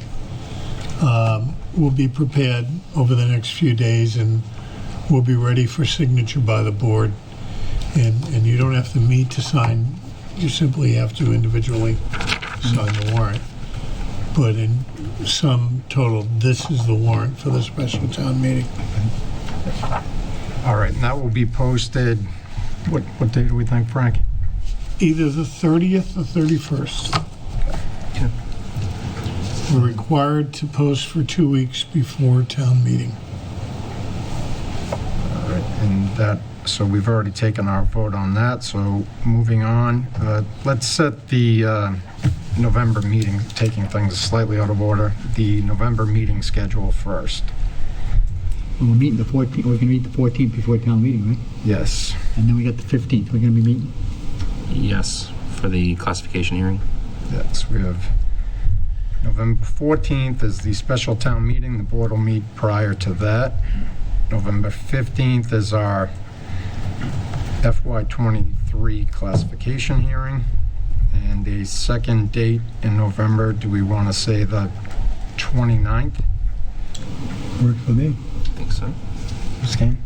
will be prepared over the next few days and will be ready for signature by the board. And you don't have to meet to sign, you simply have to individually sign the warrant. But in sum total, this is the warrant for the special town meeting. All right, and that will be posted, what day do we think, Frank? Either the 30th or 31st. Okay. We're required to post for 2 weeks before town meeting. All right, and that, so we've already taken our vote on that, so moving on. Let's set the November meeting, taking things slightly out of order, the November meeting schedule first. We're meeting the 14th, we're gonna meet the 14th before town meeting, right? Yes. And then we got the 15th, we're gonna be meeting. Yes, for the classification hearing. Yes, we have November 14th is the special town meeting. The board will meet prior to that. November 15th is our FY23 classification hearing. And a second date in November, do we want to say the 29th? Works for me. I think so. Ms. Kane?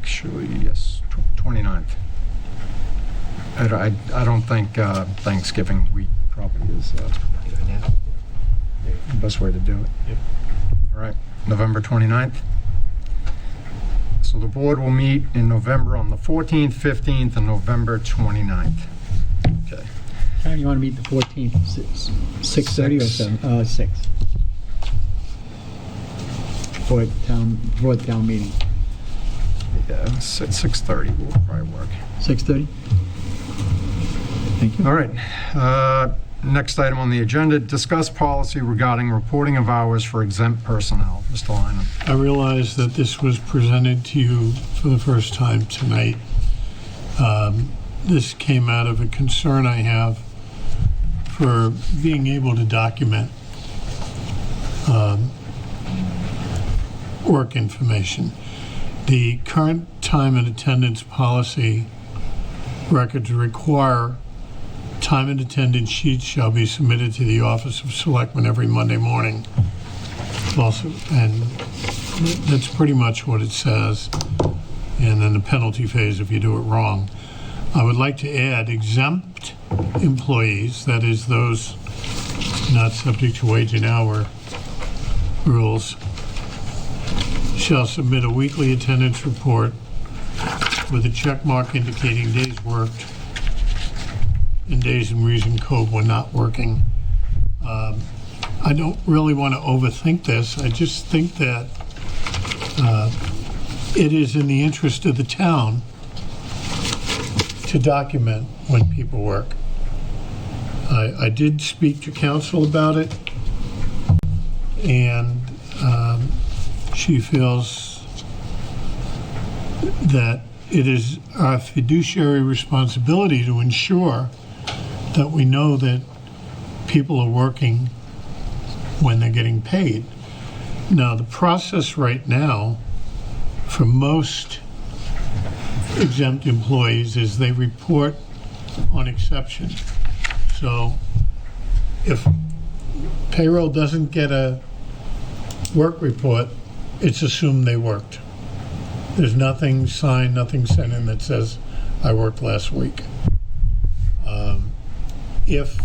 Actually, yes, 29th. I don't think Thanksgiving week probably is the best way to do it. Yep. All right, November 29th. So the board will meet in November on the 14th, 15th, and November 29th. Okay. Time you wanna meet the 14th, 6:30 or 7? 6. For the town meeting. Yeah, 6:30 will probably work. 6:30? Thank you. All right. Next item on the agenda, discuss policy regarding reporting of hours for exempt personnel. Mr. Lyman. I realize that this was presented to you for the first time tonight. This came out of a concern I have for being able to document work information. The current time and attendance policy records require time and attendance sheets shall be submitted to the Office of Selectmen every Monday morning. Also, and that's pretty much what it says. And then the penalty phase if you do it wrong. I would like to add exempt employees, that is those not subject to wage and hour rules, shall submit a weekly attendance report with a check mark indicating days worked and days in reason code when not working. I don't really want to overthink this. I just think that it is in the interest of the town to document when people work. I did speak to council about it, and she feels that it is our fiduciary responsibility to ensure that we know that people are working when they're getting paid. Now, the process right now for most exempt employees is they report on exception. So if payroll doesn't get a work report, it's assumed they worked. There's nothing signed, nothing sent in that says, I worked last week. If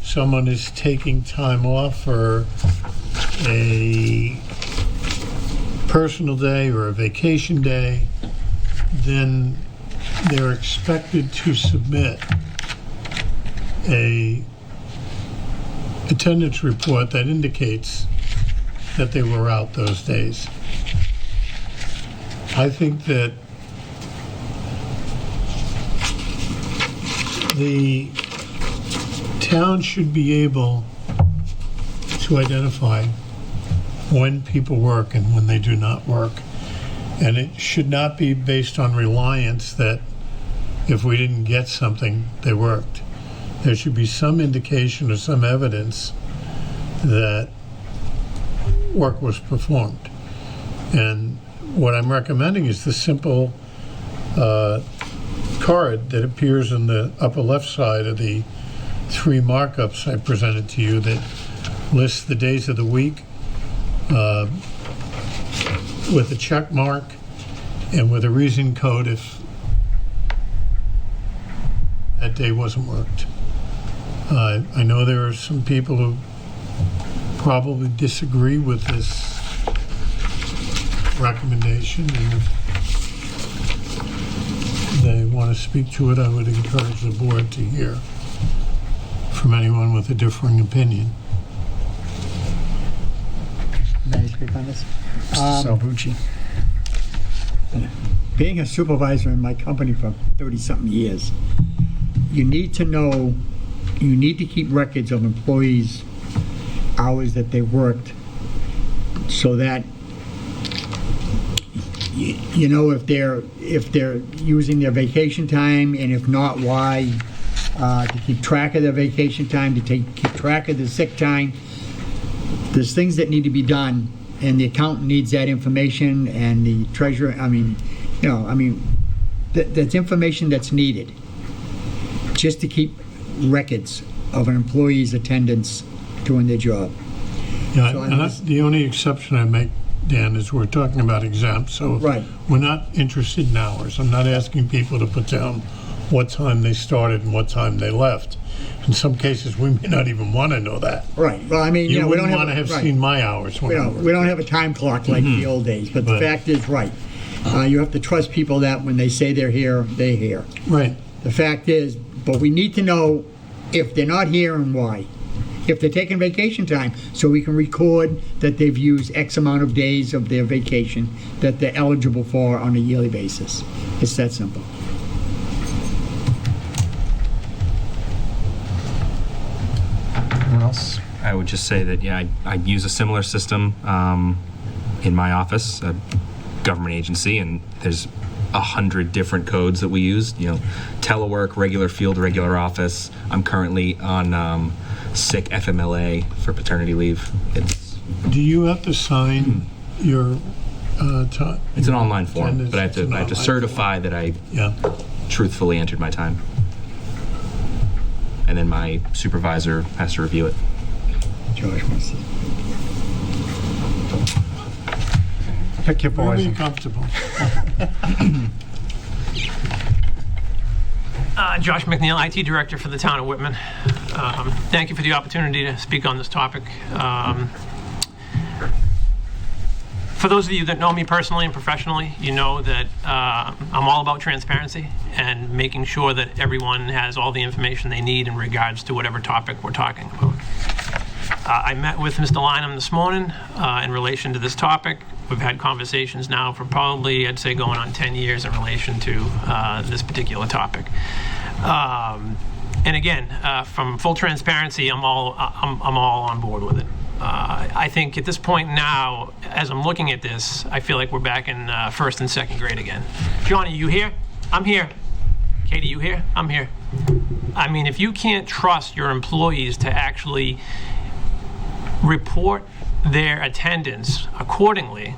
someone is taking time off for a personal day or a vacation day, then they're expected to submit a attendance report that indicates that they were out those days. I think that the town should be able to identify when people work and when they do not work. And it should not be based on reliance that if we didn't get something, they worked. There should be some indication or some evidence that work was performed. And what I'm recommending is the simple card that appears in the upper left side of the 3 markups I presented to you that lists the days of the week with a check mark and with a reason code if that day wasn't worked. I know there are some people who probably disagree with this recommendation, and if they want to speak to it, I would encourage the board to hear from anyone with a differing opinion. May I speak on this? Mr. Salvucci. Being a supervisor in my company for 30-something years, you need to know, you need to keep records of employees' hours that they worked so that you know if they're using their vacation time, and if not, why, to keep track of their vacation time, to keep track of the sick time. There's things that need to be done, and the accountant needs that information, and the treasurer, that's information that's needed just to keep records of an employee's attendance doing their job. Yeah, So and the only exception I make, Dan, is we're talking about exempt, so Right. we're not interested in hours. I'm not asking people to put down what time they started and what time they left. In some cases, we may not even want to know that. Right. Well, I mean, You we don't wouldn't want to have right. seen my hours when I worked. We don't have a time clock like the old days, but the But- fact is, right. You have to trust people that when they say they're here, they're here. Right. The fact is, but we need to know if they're not here and why. If they're taking vacation time, so we can record that they've used X amount of days of their vacation that they're eligible for on a yearly basis. It's that simple. Anyone else? I would just say that, yeah, I use a similar system in my office, a government agency, and there's 100 different codes that we use. You know, telework, regular field, regular office. I'm currently on sick FMLA for paternity leave. Do you have to sign your time? It's an online form, Attendance, but I have it's an to online certify that I Yeah. truthfully entered my time. And then my supervisor has to review it. Josh wants to. Pick your Wherever poison. you're comfortable. Josh McNeil, IT Director for the town of Whitman. Thank you for the opportunity to speak on this topic. For those of you that know me personally and professionally, you know that I'm all about transparency and making sure that everyone has all the information they need in regards to whatever topic we're talking about. I met with Mr. Lynham this morning in relation to this topic. We've had conversations now for probably, I'd say, going on 10 years in relation to this particular topic. And again, from full transparency, I'm all on board with it. I think at this point now, as I'm looking at this, I feel like we're back in first and second grade again. Johnny, you here? I'm here. Katie, you here? I'm here. I mean, if you can't trust your employees to actually report their attendance accordingly,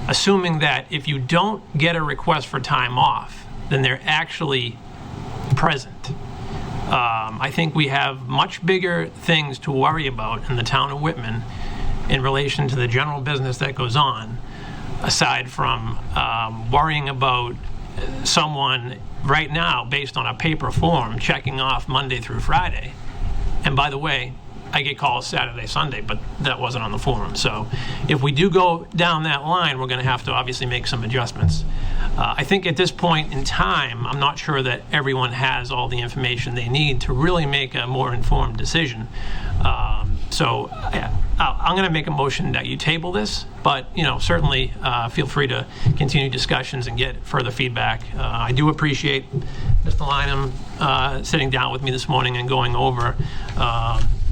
assuming that if you don't get a request for time off, than they're actually present. I think we have much bigger things to worry about in the town of Whitman in relation to the general business that goes on, aside from worrying about someone right now based on a paper form checking off Monday through Friday. And by the way, I get calls Saturday, Sunday, but that wasn't on the form. So if we do go down that line, we're going to have to obviously make some adjustments. I think at this point in time, I'm not sure that everyone has all the information they need to really make a more informed decision. So I'm going to make a motion that you table this, but certainly feel free to continue discussions and get further feedback. I do appreciate Mr. Lynham sitting down with me this morning and going over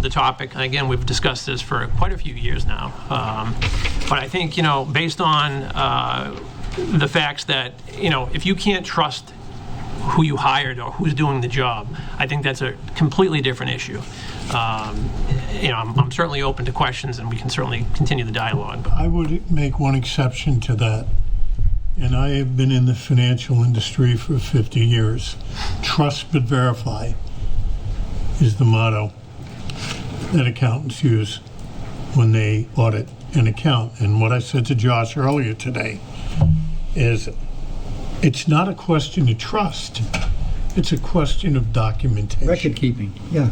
the topic. And again, we've discussed this for quite a few years now. But I think, based on the facts that, if you can't trust who you hired or who's doing the job, I think that's a completely different issue. I'm certainly open to questions, and we can certainly continue the dialogue. But I would make one exception to that, and I have been in the financial industry for 50 years. Trust but verify is the motto that accountants use when they audit an account. And what I said to Josh earlier today is it's not a question of trust, it's a question of documentation. Record keeping, yeah.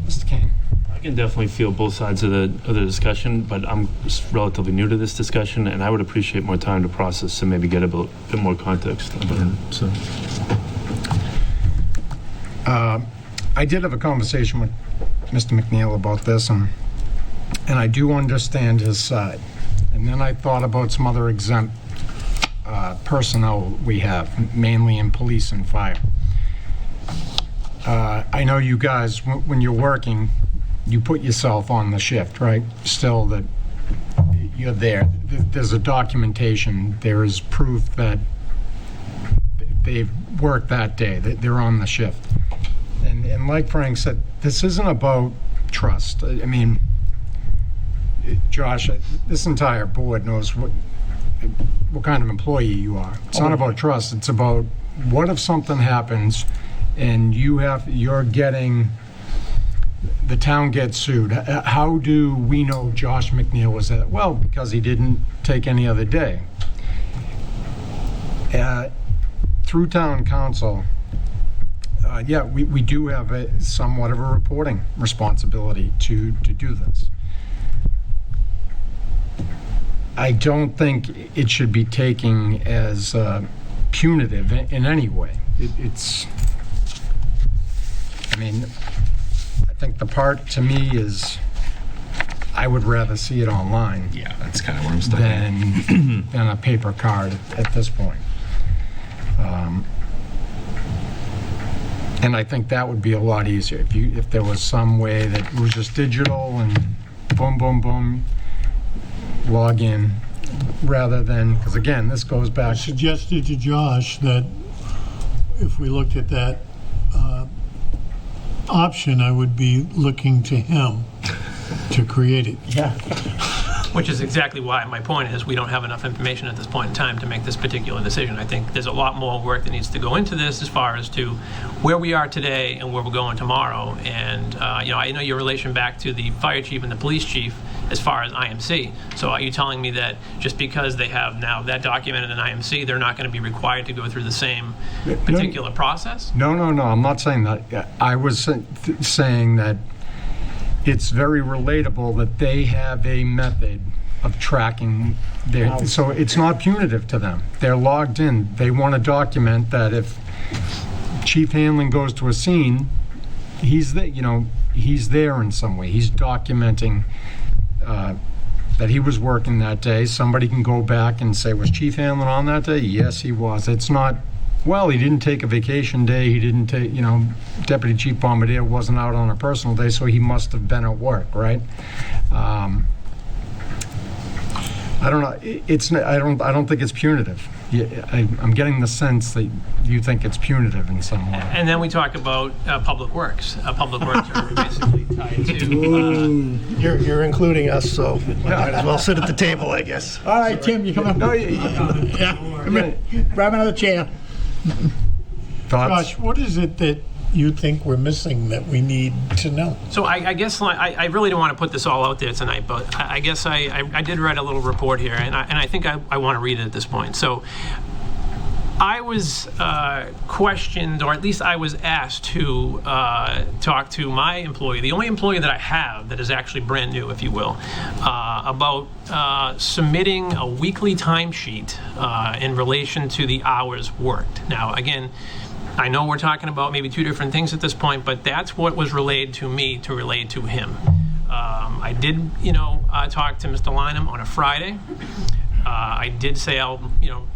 Mr. Kane? I can definitely feel both sides of the discussion, but I'm relatively new to this discussion, and I would appreciate more time to process and maybe get a bit more context about it. So. I did have a conversation with Mr. McNeil about this, and I do understand his side. And then I thought about some other exempt personnel we have, mainly in police and fire. I know you guys, when you're working, you put yourself on the shift, right? Still that you're there. There's a documentation. There is proof that they've worked that day, that they're on the shift. And like Frank said, this isn't about trust. I mean, Josh, this entire board knows what kind of employee you are. It's not about trust. It's about what if something happens and you're getting, the town gets sued. How do we know Josh McNeil was at? Well, because he didn't take any other day. Through town council, we do have somewhat of a reporting responsibility to do this. I don't think it should be taken as punitive in any way. I think the part to me is I would rather see it online. Yeah, that's kind of where I'm stuck. Than a paper card at this point. And I think that would be a lot easier if there was some way that it was just digital and boom, boom, boom, log in, rather than, because again, this goes I back. suggested to Josh that if we looked at that option, I would be looking to him to create it. Yeah. which is exactly why my point is we don't have enough information at this point in time to make this particular decision. I think there's a lot more work that needs to go into this as far as to where we are today and where we're going tomorrow. And I know your relation back to the fire chief and the police chief as far as IMC. So are you telling me that just because they have now that documented in IMC, they're not going to be required to go through the same particular process? No, I'm not saying that. I was saying that it's very relatable that they have a method of tracking their, so it's not punitive to them. They're logged in. They want to document that if Chief Hanlon goes to a scene, he's there in some way. He's documenting that he was working that day. Somebody can go back and say, was Chief Hanlon on that day? Yes, he was. It's not, well, he didn't take a vacation day. He didn't take, Deputy Chief Bombardier wasn't out on a personal day, so he must have been at work, right? I don't know. I don't think it's punitive. I'm getting the sense that you think it's punitive in some way. And then we talk about Public Works. Public Works are basically tied to, You're including us, so might as well sit at the table, I guess. All right, Tim, you come up. No, yeah, come here. Grab another chair. Thoughts? Josh, what is it that you think we're missing that we need to know? so I guess I really don't want to put this all out there tonight, but I guess I did write a little report here, and I think I want to read it at this point. So I was questioned, or at least I was asked to talk to my employee, the only employee that I have that is actually brand new, if you will, about submitting a weekly timesheet in relation to the hours worked. Now, again, I know we're talking about maybe two different things at this point, but that's what was relayed to me to relay to him. I did, talk to Mr. Lynham on a Friday. I did say I'll,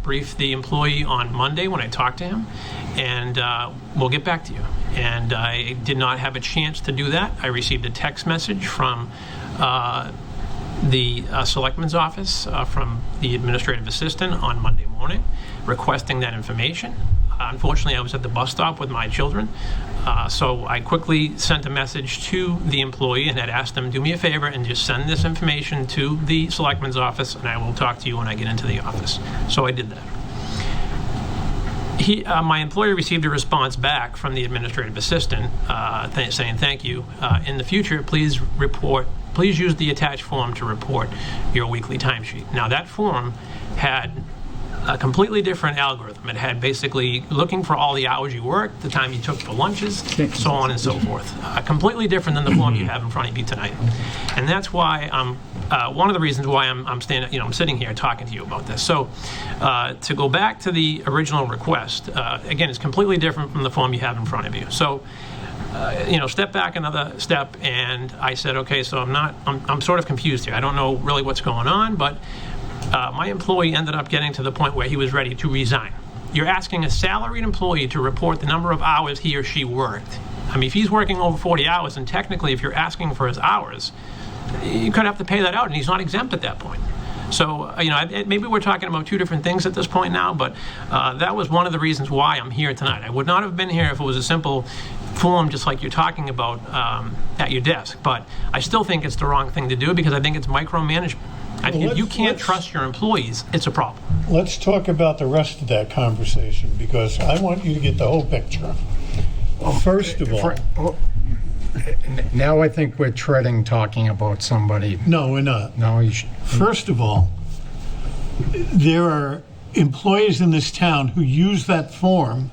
brief the employee on Monday when I talk to him, and we'll get back to you. And I did not have a chance to do that. I received a text message from the Selectmen's office from the administrative assistant on Monday morning requesting that information. Unfortunately, I was at the bus stop with my children, so I quickly sent a message to the employee and had asked them, do me a favor and just send this information to the Selectmen's office, and I will talk to you when I get into the office. So I did that. My employer received a response back from the administrative assistant saying, thank you. In the future, please use the attached form to report your weekly timesheet. Now, that form had a completely different algorithm. It had basically looking for all the hours you worked, the time you took for lunches, so on and so forth. Completely different than the form you have in front of you tonight. And that's why one of the reasons why I'm sitting here talking to you about this. So to go back to the original request, again, it's completely different from the form you have in front of you. So step back another step, and I said, okay, so I'm sort of confused here. I don't know really what's going on, but my employee ended up getting to the point where he was ready to resign. You're asking a salaried employee to report the number of hours he or she worked. I mean, if he's working over 40 hours, and technically if you're asking for his hours, you could have to pay that out, and he's not exempt at that point. So, maybe we're talking about two different things at this point now, but that was one of the reasons why I'm here tonight. I would not have been here if it was a simple form just like you're talking about at your desk, but I still think it's the wrong thing to do because I think it's micromanagement. If you can't trust your employees, it's a problem. Let's talk about the rest of that conversation, because I want you to get the whole picture. First of all... Now I think we're talking about somebody. No, we're not. No, First of all, there are employees in this town who use that form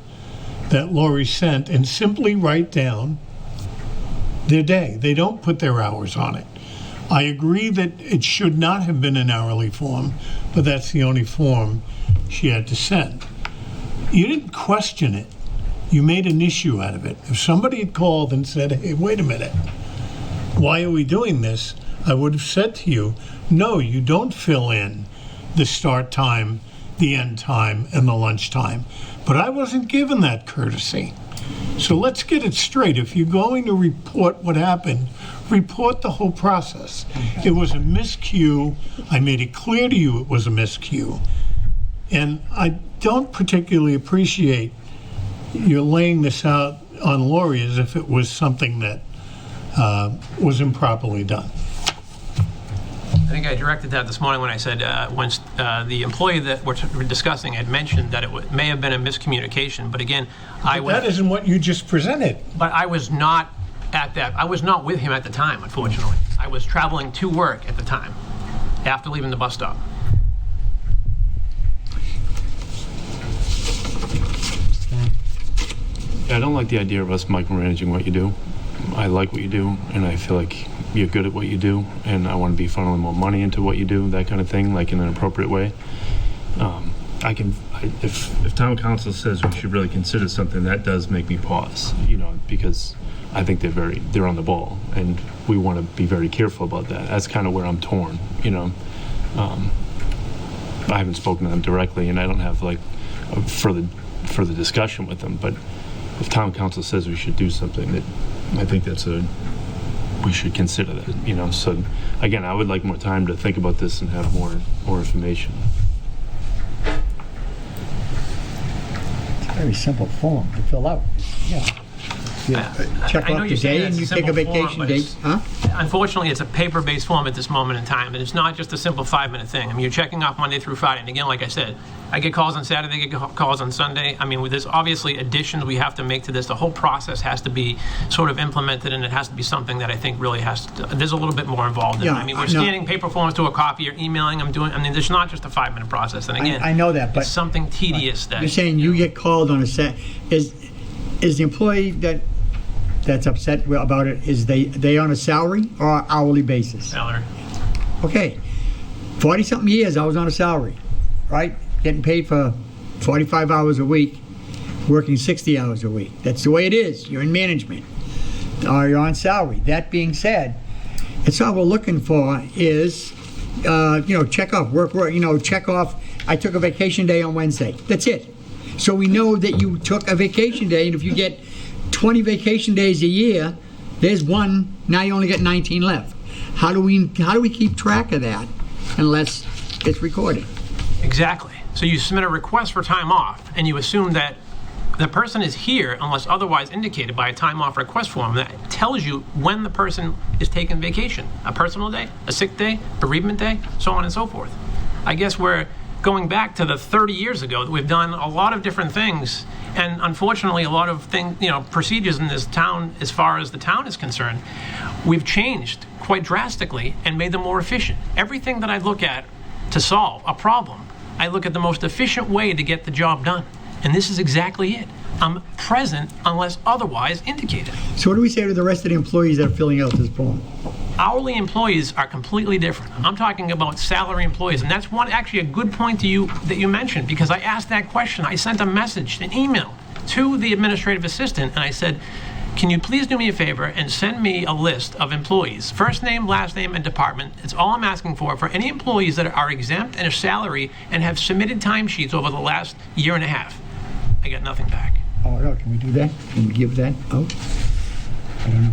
that Lori sent and simply write down their day. They don't put their hours on it. I agree that it should not have been an hourly form, but that's the only form she had to send. You didn't question it. You made an issue out of it. If somebody had called and said, hey, wait a minute, why are we doing this? I would have said to you, no, you don't fill in the start time, the end time, and the lunch time. But I wasn't given that courtesy. So let's get it straight. If you're going to report what happened, report the whole process. It was a miscue. I made it clear to you it was a miscue. And I don't particularly appreciate you're laying this out on Lori as if it was something that was improperly done. I think I directed that this morning when I said when the employee that we're discussing had mentioned that it may have been a miscommunication, but again, that isn't what you just presented. But I was not at that. I was not with him at the time, unfortunately. I was traveling to work at the time, after leaving the bus stop. I don't like the idea of us micromanaging what you do. I like what you do, and I feel like you're good at what you do, and I want to be funneling more money into what you do, that kind of thing, like in an appropriate way. If town council says we should really consider something, that does make me pause, because I think they're on the ball, and we want to be very careful about that. That's kind of where I'm torn, I haven't spoken to them directly, and I don't have like a further discussion with them, but if town council says we should do something, that I think we should consider that, So again, I would like more time to think about this and have more information. Very simple form to fill out. Yeah. Check I know off you're the saying day and it's you a take a simple form, vacation but day. it's- Huh? Unfortunately, it's a paper-based form at this moment in time, and it's not just a simple 5-minute thing. I mean, you're checking off Monday through Friday, and again, like I said, I get calls on Saturday, I get calls on Sunday. I mean, there's obviously additions we have to make to this. The whole process has to be sort of implemented, and it has to be something that I think really has to, there's a little bit more involved in it. Yeah, I mean, I we're know. scanning paper forms to a copy or emailing, I mean, there's not just a 5-minute process, and again, I know that, but it's something tedious that. you're saying you get called on a set. Is the employee that's upset about it, is they on a salary or hourly basis? Salary. Okay, 40-something years I was on a salary, right? Getting paid for 45 hours a week, working 60 hours a week. That's the way it is. You're in management, or you're on salary. That being said, it's all we're looking for is, check off work. Check off. I took a vacation day on Wednesday. That's it. So we know that you took a vacation day, and if you get 20 vacation days a year, there's one. Now you only get 19 left. How do we keep track of that unless it's recorded? Exactly. So you submit a request for time off, and you assume that the person is here unless otherwise indicated by a time off request form that tells you when the person is taking vacation. A personal day, a sick day, bereavement day, so on and so forth. I guess we're going back to the 30 years ago that we've done a lot of different things, and unfortunately a lot of procedures in this town, as far as the town is concerned, we've changed quite drastically and made them more efficient. Everything that I look at to solve a problem, I look at the most efficient way to get the job done. And this is exactly it. I'm present unless otherwise indicated. So what do we say to the rest of the employees that are filling out this form? Hourly employees are completely different. I'm talking about salary employees, and that's actually a good point that you mentioned, because I asked that question. I sent a message, an email to the administrative assistant, and I said, can you please do me a favor and send me a list of employees, first name, last name, and department. It's all I'm asking for any employees that are exempt and a salary and have submitted timesheets over the last year and a half. I got nothing back. Oh, no, can we do that? Can we give that out? I don't know.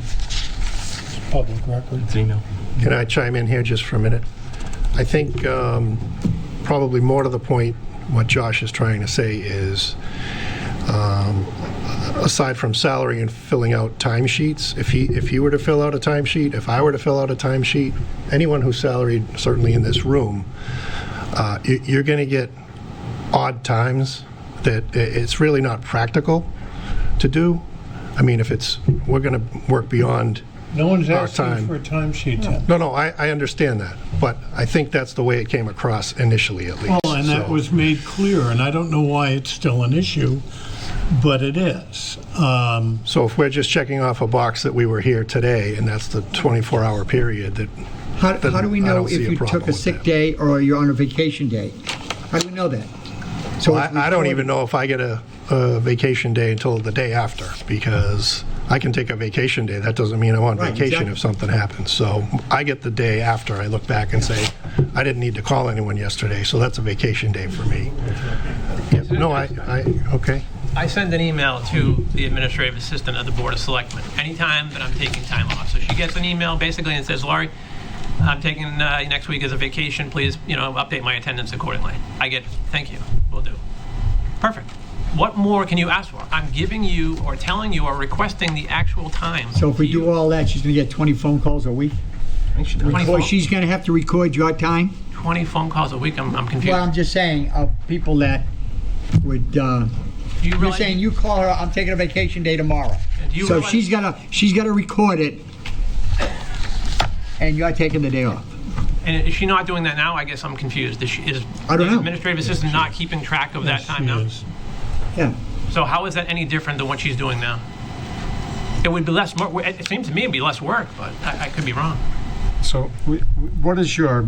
Public record. It's an email. Can I chime in here just for a minute? I think probably more to the point, what Josh is trying to say is, aside from salary and filling out timesheets, if he were to fill out a timesheet, if I were to fill out a timesheet, anyone who's salaried, certainly in this room, you're going to get odd times that it's really not practical to do. I mean, we're going to work beyond No one's our asking time. for a timesheet, Tim. No, I understand that, but I think that's the way it came across initially, at least. Well, and that So- was made clear, and I don't know why it's still an issue, but it is. So if we're just checking off a box that we were here today, and that's the 24-hour period, that How do we I know don't if see a you problem took a with sick that. day or you're on a vacation day? How do we know that? So Well, it's I don't recorded. even know if I get a vacation day until the day after, because I can take a vacation day. That doesn't mean I'm on Right, vacation exactly. if something happens. So I get the day after. I look back and say, I didn't need to call anyone yesterday, so that's a vacation day for me. Yeah, no, okay. I send an email to the administrative assistant of the Board of Selectmen anytime that I'm taking time off. So she gets an email basically and says, Laurie, I'm taking next week as a vacation. Please, update my attendance accordingly. I get, thank you, will do. Perfect. What more can you ask for? I'm giving you or telling you or requesting the actual time. So if we do all that, she's going to get 20 phone calls a week? 20 She's going to have to record your time? 20 phone calls a week, I'm confused. Well, I'm just saying, of people that would, Do you you're realize- saying you call her, I'm taking a vacation day tomorrow. And do you So realize- she's got to record it, and you're taking the day off. And is she not doing that now? I guess I'm confused. Is I don't the know. administrative assistant not keeping track of that time now? Yeah. So how is that any different than what she's doing now? It would be less work. It seems to me it'd be less work, but I could be wrong. So what is your,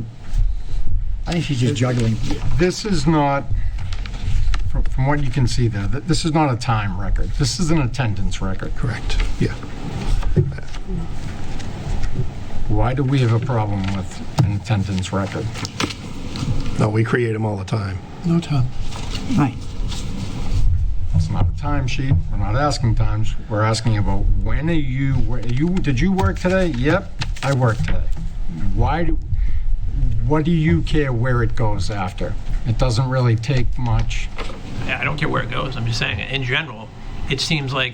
I think she's just juggling. this is not, from what you can see there, this is not a time record. This is an attendance record. Correct, yeah. Why do we have a problem with an attendance record? No, we create them all the time. No time. Right. It's not a timesheet. We're not asking times. We're asking about did you work today? Yep, I worked today. What do you care where it goes after? It doesn't really take much. I don't care where it goes. I'm just saying, in general, it seems like,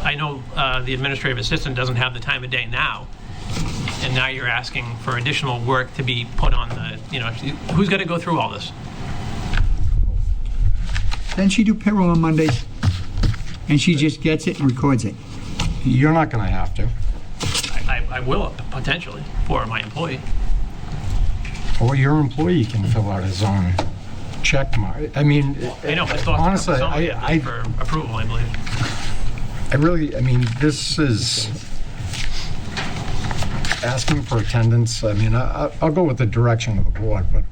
I know the administrative assistant doesn't have the time of day now, and now you're asking for additional work to be put on the, who's got to go through all this? Doesn't she do payroll on Mondays? And she just gets it and records it? You're not going to have to. I will, potentially, for my employee. Or your employee can fill out his own check mark. I mean, I know, but it's also honestly, somebody for approval, I believe. This is asking for attendance. I'll go with the direction of the board, but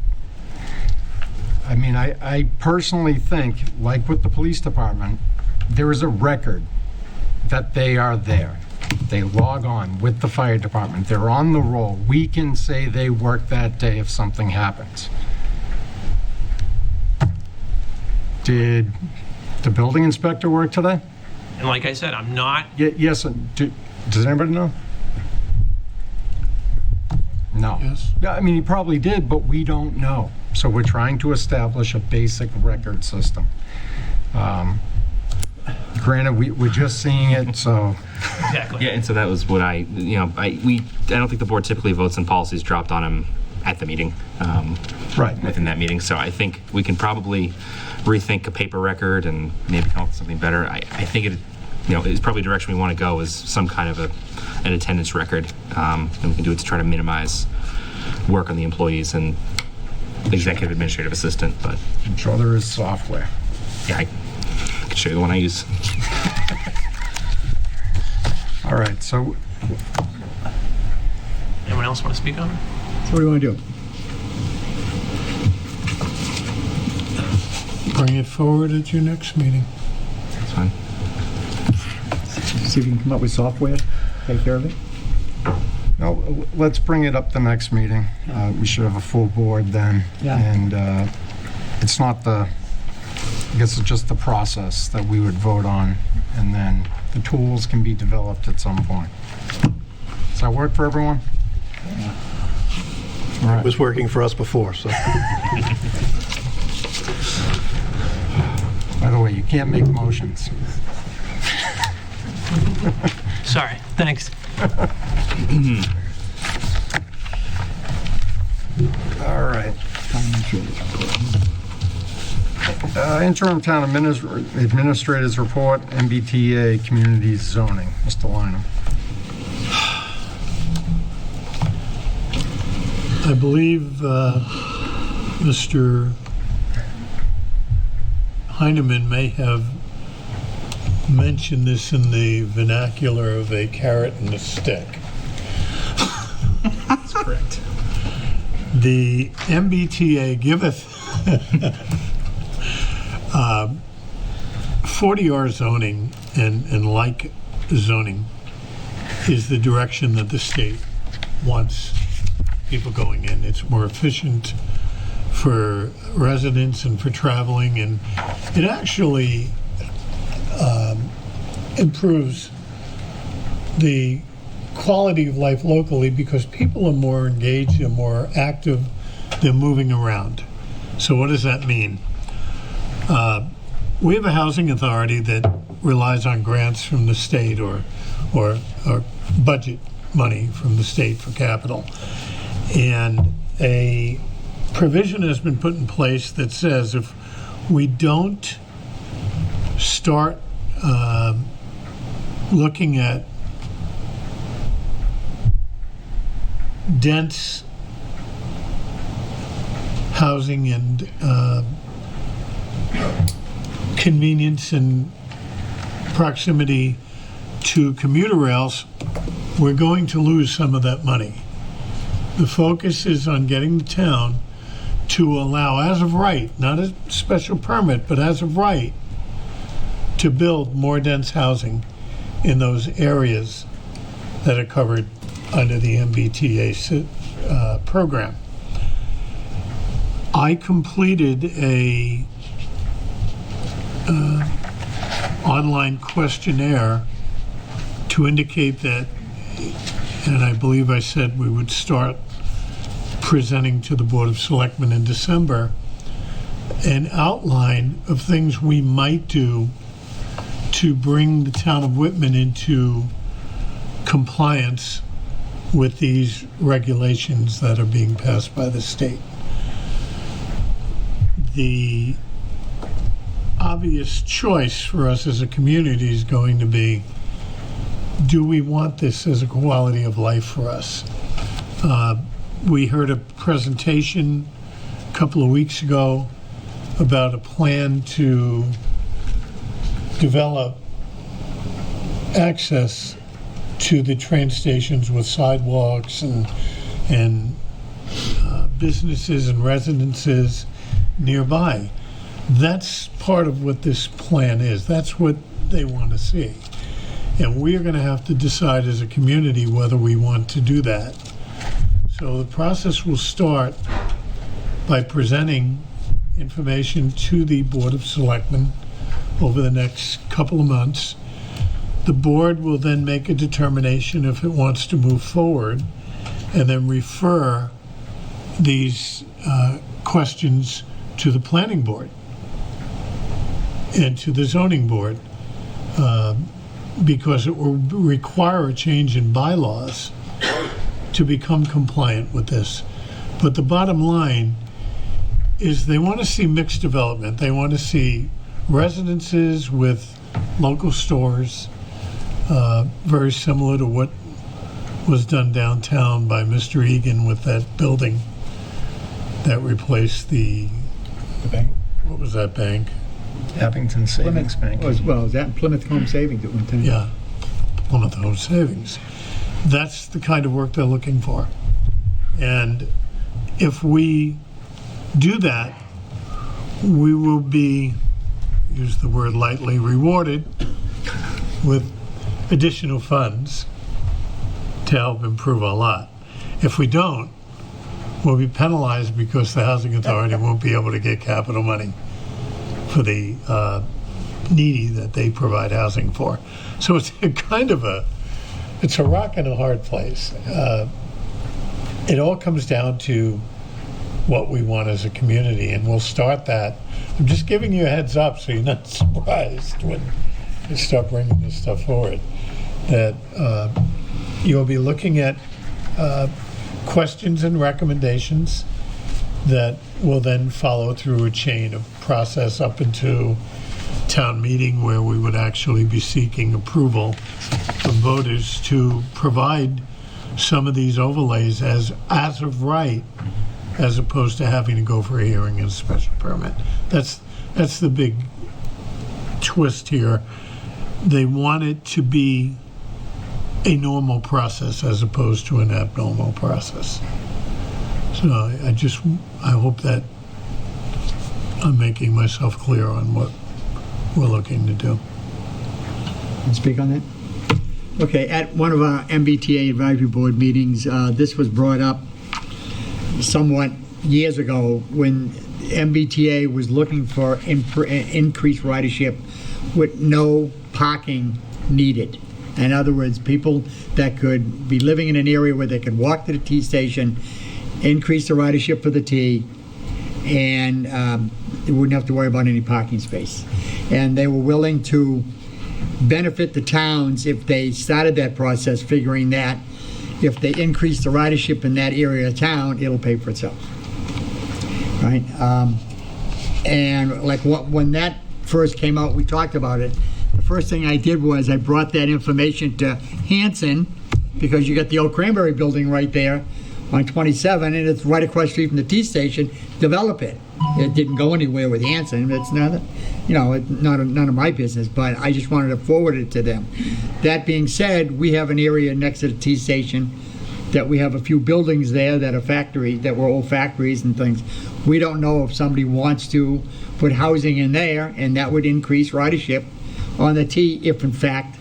I personally think, like with the police department, there is a record that they are there. They log on with the fire department. They're on the roll. We can say they worked that day if something happens. Did the building inspector work today? And like I said, I'm not, Yes. Does anybody know? No. Yes. Yeah, he probably did, but we don't know. So we're trying to establish a basic record system. Granted, we're just seeing it, so. exactly. Yeah, and so that was what I don't think the board typically votes on policies dropped on them at the meeting. Right. Within that meeting, so I think we can probably rethink a paper record and maybe come up with something better. I think it, is probably the direction we want to go, is some kind of an attendance record, and we can do it to try to minimize work on the employees and executive administrative assistant. But I'm sure there is software. yeah, I can show you the one I use. All right, so Anyone else want to speak on it? So what do you want to do? Bring it forward at your next meeting. That's fine. See if you can come up with software, take care of it? no, let's bring it up the next meeting. We should have a full board then. Yeah. And it's not I guess it's just the process that we would vote on, and then the tools can be developed at some point. Does that work for everyone? All It right. was working for us before, so. By the way, you can't make motions. Sorry, thanks. All right. Interim Town Administrator's Report, MBTA Community Zoning. Mr. Lynham. I believe Mr. Heineman may have mentioned this in the vernacular of a carrot and a stick. That's correct. The MBTA giveth 40R zoning and like zoning is the direction that the state wants people going in. It's more efficient for residents and for traveling, and it actually improves the quality of life locally because people are more engaged, they're more active, they're moving around. So what does that mean? We have a housing authority that relies on grants from the state or budget money from the state for capital. And a provision has been put in place that says if we don't start looking at dense housing and convenience and proximity to commuter rails, we're going to lose some of that money. The focus is on getting the town to allow, as of right, not a special permit, but as of right, to build more dense housing in those areas that are covered under the MBTA program. I completed a online questionnaire to indicate that, and I believe I said we would start presenting to the Board of Selectmen in December, an outline of things we might do to bring the town of Whitman into compliance with these regulations that are being passed by the state. The obvious choice for us as a community is going to be, do we want this as a quality of life for us? We heard a presentation a couple of weeks ago about a plan to develop access to the train stations with sidewalks and businesses and residences nearby. That's part of what this plan is. That's what they want to see. And we're going to have to decide as a community whether we want to do that. So the process will start by presenting information to the Board of Selectmen over the next couple of months. The board will then make a determination if it wants to move forward and then refer these questions to the planning board and to the zoning board, because it will require a change in bylaws to become compliant with this. But the bottom line is they want to see mixed development. They want to see residences with local stores, very similar to what was done downtown by Mr. Egan with that building that replaced the bank. What was that bank? Abington Savings Bank. Well, is that Plymouth Home Savings at one time? Yeah, Plymouth Home Savings. That's the kind of work they're looking for. And if we do that, we will be, use the word lightly, rewarded with additional funds to help improve our lot. If we don't, we'll be penalized because the Housing Authority won't be able to get capital money for the needy that they provide housing for. So it's a kind of it's a rock and a hard place. It all comes down to what we want as a community, and we'll start that. I'm just giving you a heads up so you're not surprised when you start bringing this stuff forward, that you'll be looking at questions and recommendations that will then follow through a chain of process up into town meeting, where we would actually be seeking approval from voters to provide some of these overlays as of right, as opposed to having to go for a hearing and a special permit. That's the big twist here. They want it to be a normal process as opposed to an abnormal process. So I hope that I'm making myself clear on what we're looking to do. Can speak on that? Okay, at one of our MBTA advisory board meetings, this was brought up somewhat years ago when MBTA was looking for increased ridership with no parking needed. In other words, people that could be living in an area where they could walk to the T station, increase the ridership for the T, and they wouldn't have to worry about any parking space. And they were willing to benefit the towns if they started that process, figuring that if they increase the ridership in that area of town, it'll pay for itself. Right? And like when that first came out, we talked about it. The first thing I did was I brought that information to Hanson, because you got the old Cranberry building right there on 27, and it's right across the street from the T station. Develop it. It didn't go anywhere with Hanson. It's not, none of my business, but I just wanted to forward it to them. That being said, we have an area next to the T station that we have a few buildings there that are factories, that were old factories and things. We don't know if somebody wants to put housing in there, and that would increase ridership on the T if in fact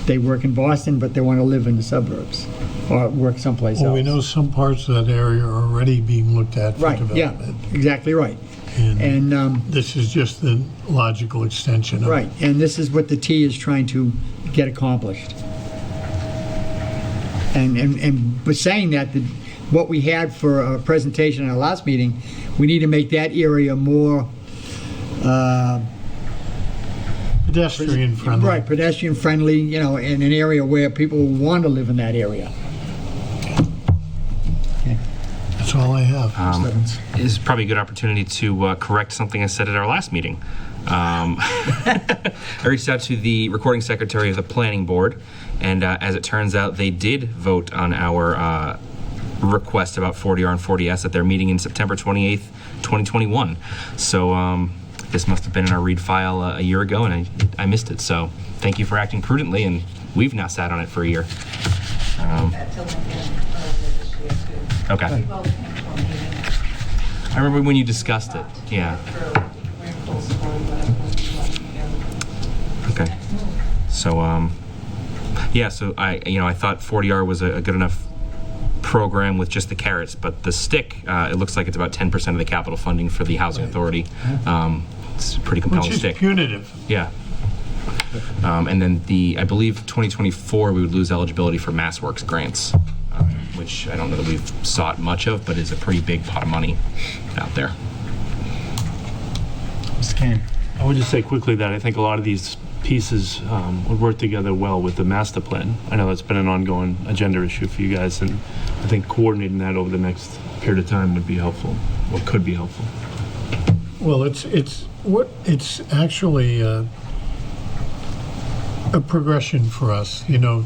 they work in Boston but they want to live in the suburbs or work someplace else. Well, we know some parts of that area are already being looked at for development. Yeah, exactly right. And this is just the logical extension of it. Right, and this is what the T is trying to get accomplished. But saying that, what we had for a presentation in our last meeting, we need to make that area more Pedestrian friendly. Right, pedestrian friendly, you know, in an area where people want to live in that area. That's all I have. This is probably a good opportunity to correct something I said at our last meeting. I reached out to the recording secretary of the planning board, and as it turns out, they did vote on our request about 40R and 40S at their meeting in September 28th, 2021. So this must have been in our read file a year ago, and I missed it. So thank you for acting prudently, and we've now sat on it for a year. Okay. I remember when you discussed it. Yeah. Okay. So, yeah, so I thought 40R was a good enough program with just the carrots, but the stick, it looks like it's about 10% of the capital funding for the housing authority. It's a pretty compelling Which is stick. punitive. Yeah. And then I believe 2024, we would lose eligibility for MassWorks grants, which I don't know that we've sought much of, but is a pretty big pot of money out there. Mr. Kane. I would just say quickly that I think a lot of these pieces would work together well with the master plan. I know that's been an ongoing agenda issue for you guys, and I think coordinating that over the next period of time would be helpful, or could be helpful. Well, it's actually a progression for us. You know,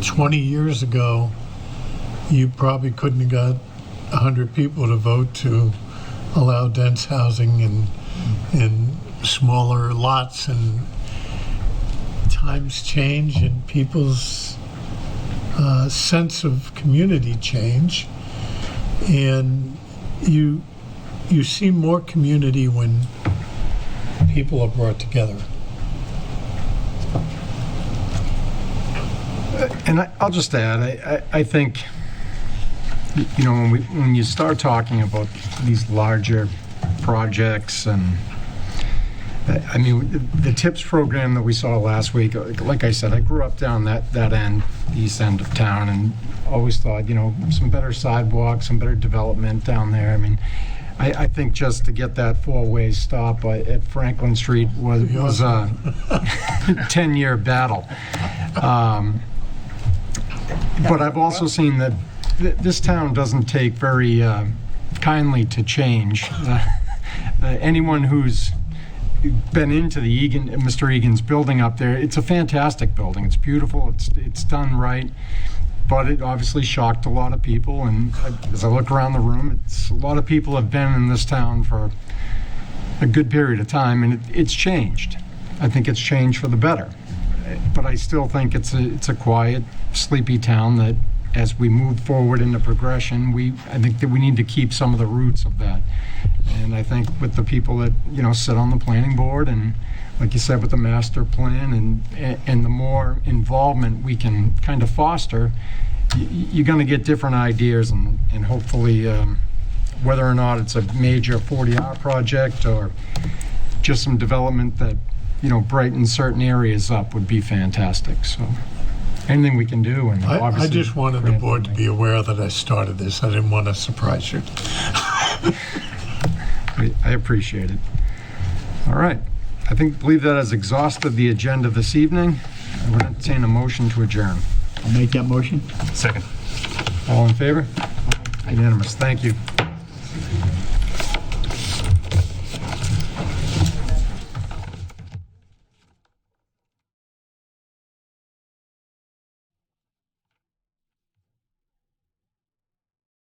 20 years ago, you probably couldn't have got 100 people to vote to allow dense housing and smaller lots, and times change and people's sense of community change, and you see more community when people are brought together. And I'll just add, I think, you know, when you start talking about these larger projects, and I mean, the TIPS program that we saw last week, like I said, I grew up down that end, the east end of town, and always thought, you know, some better sidewalks, some better development down there. I mean, I think just to get that four-way stop at Franklin Street was a 10-year battle. But I've also seen that this town doesn't take very kindly to change. Anyone who's been into the Mr. Egan's building up there, it's a fantastic building. It's beautiful. It's done right. But it obviously shocked a lot of people. And as I look around the room, a lot of people have been in this town for a good period of time, and it's changed. I think it's changed for the better. But I still think it's a quiet, sleepy town that, as we move forward in the progression, I think that we need to keep some of the roots of that. And I think with the people that, you know, sit on the planning board, and like you said, with the master plan, and the more involvement we can kind of foster, you're going to get different ideas, and hopefully, whether or not it's a major 40R project or just some development that, you know, brightens certain areas up, would be fantastic. So anything we can do, and I obviously, just wanted the board to be aware that I started this. I didn't want to surprise you. I appreciate it. All right. I believe that has exhausted the agenda this evening. I would entertain a motion to adjourn. I'll make that motion. Second. All in favor? Unanimous. Thank you.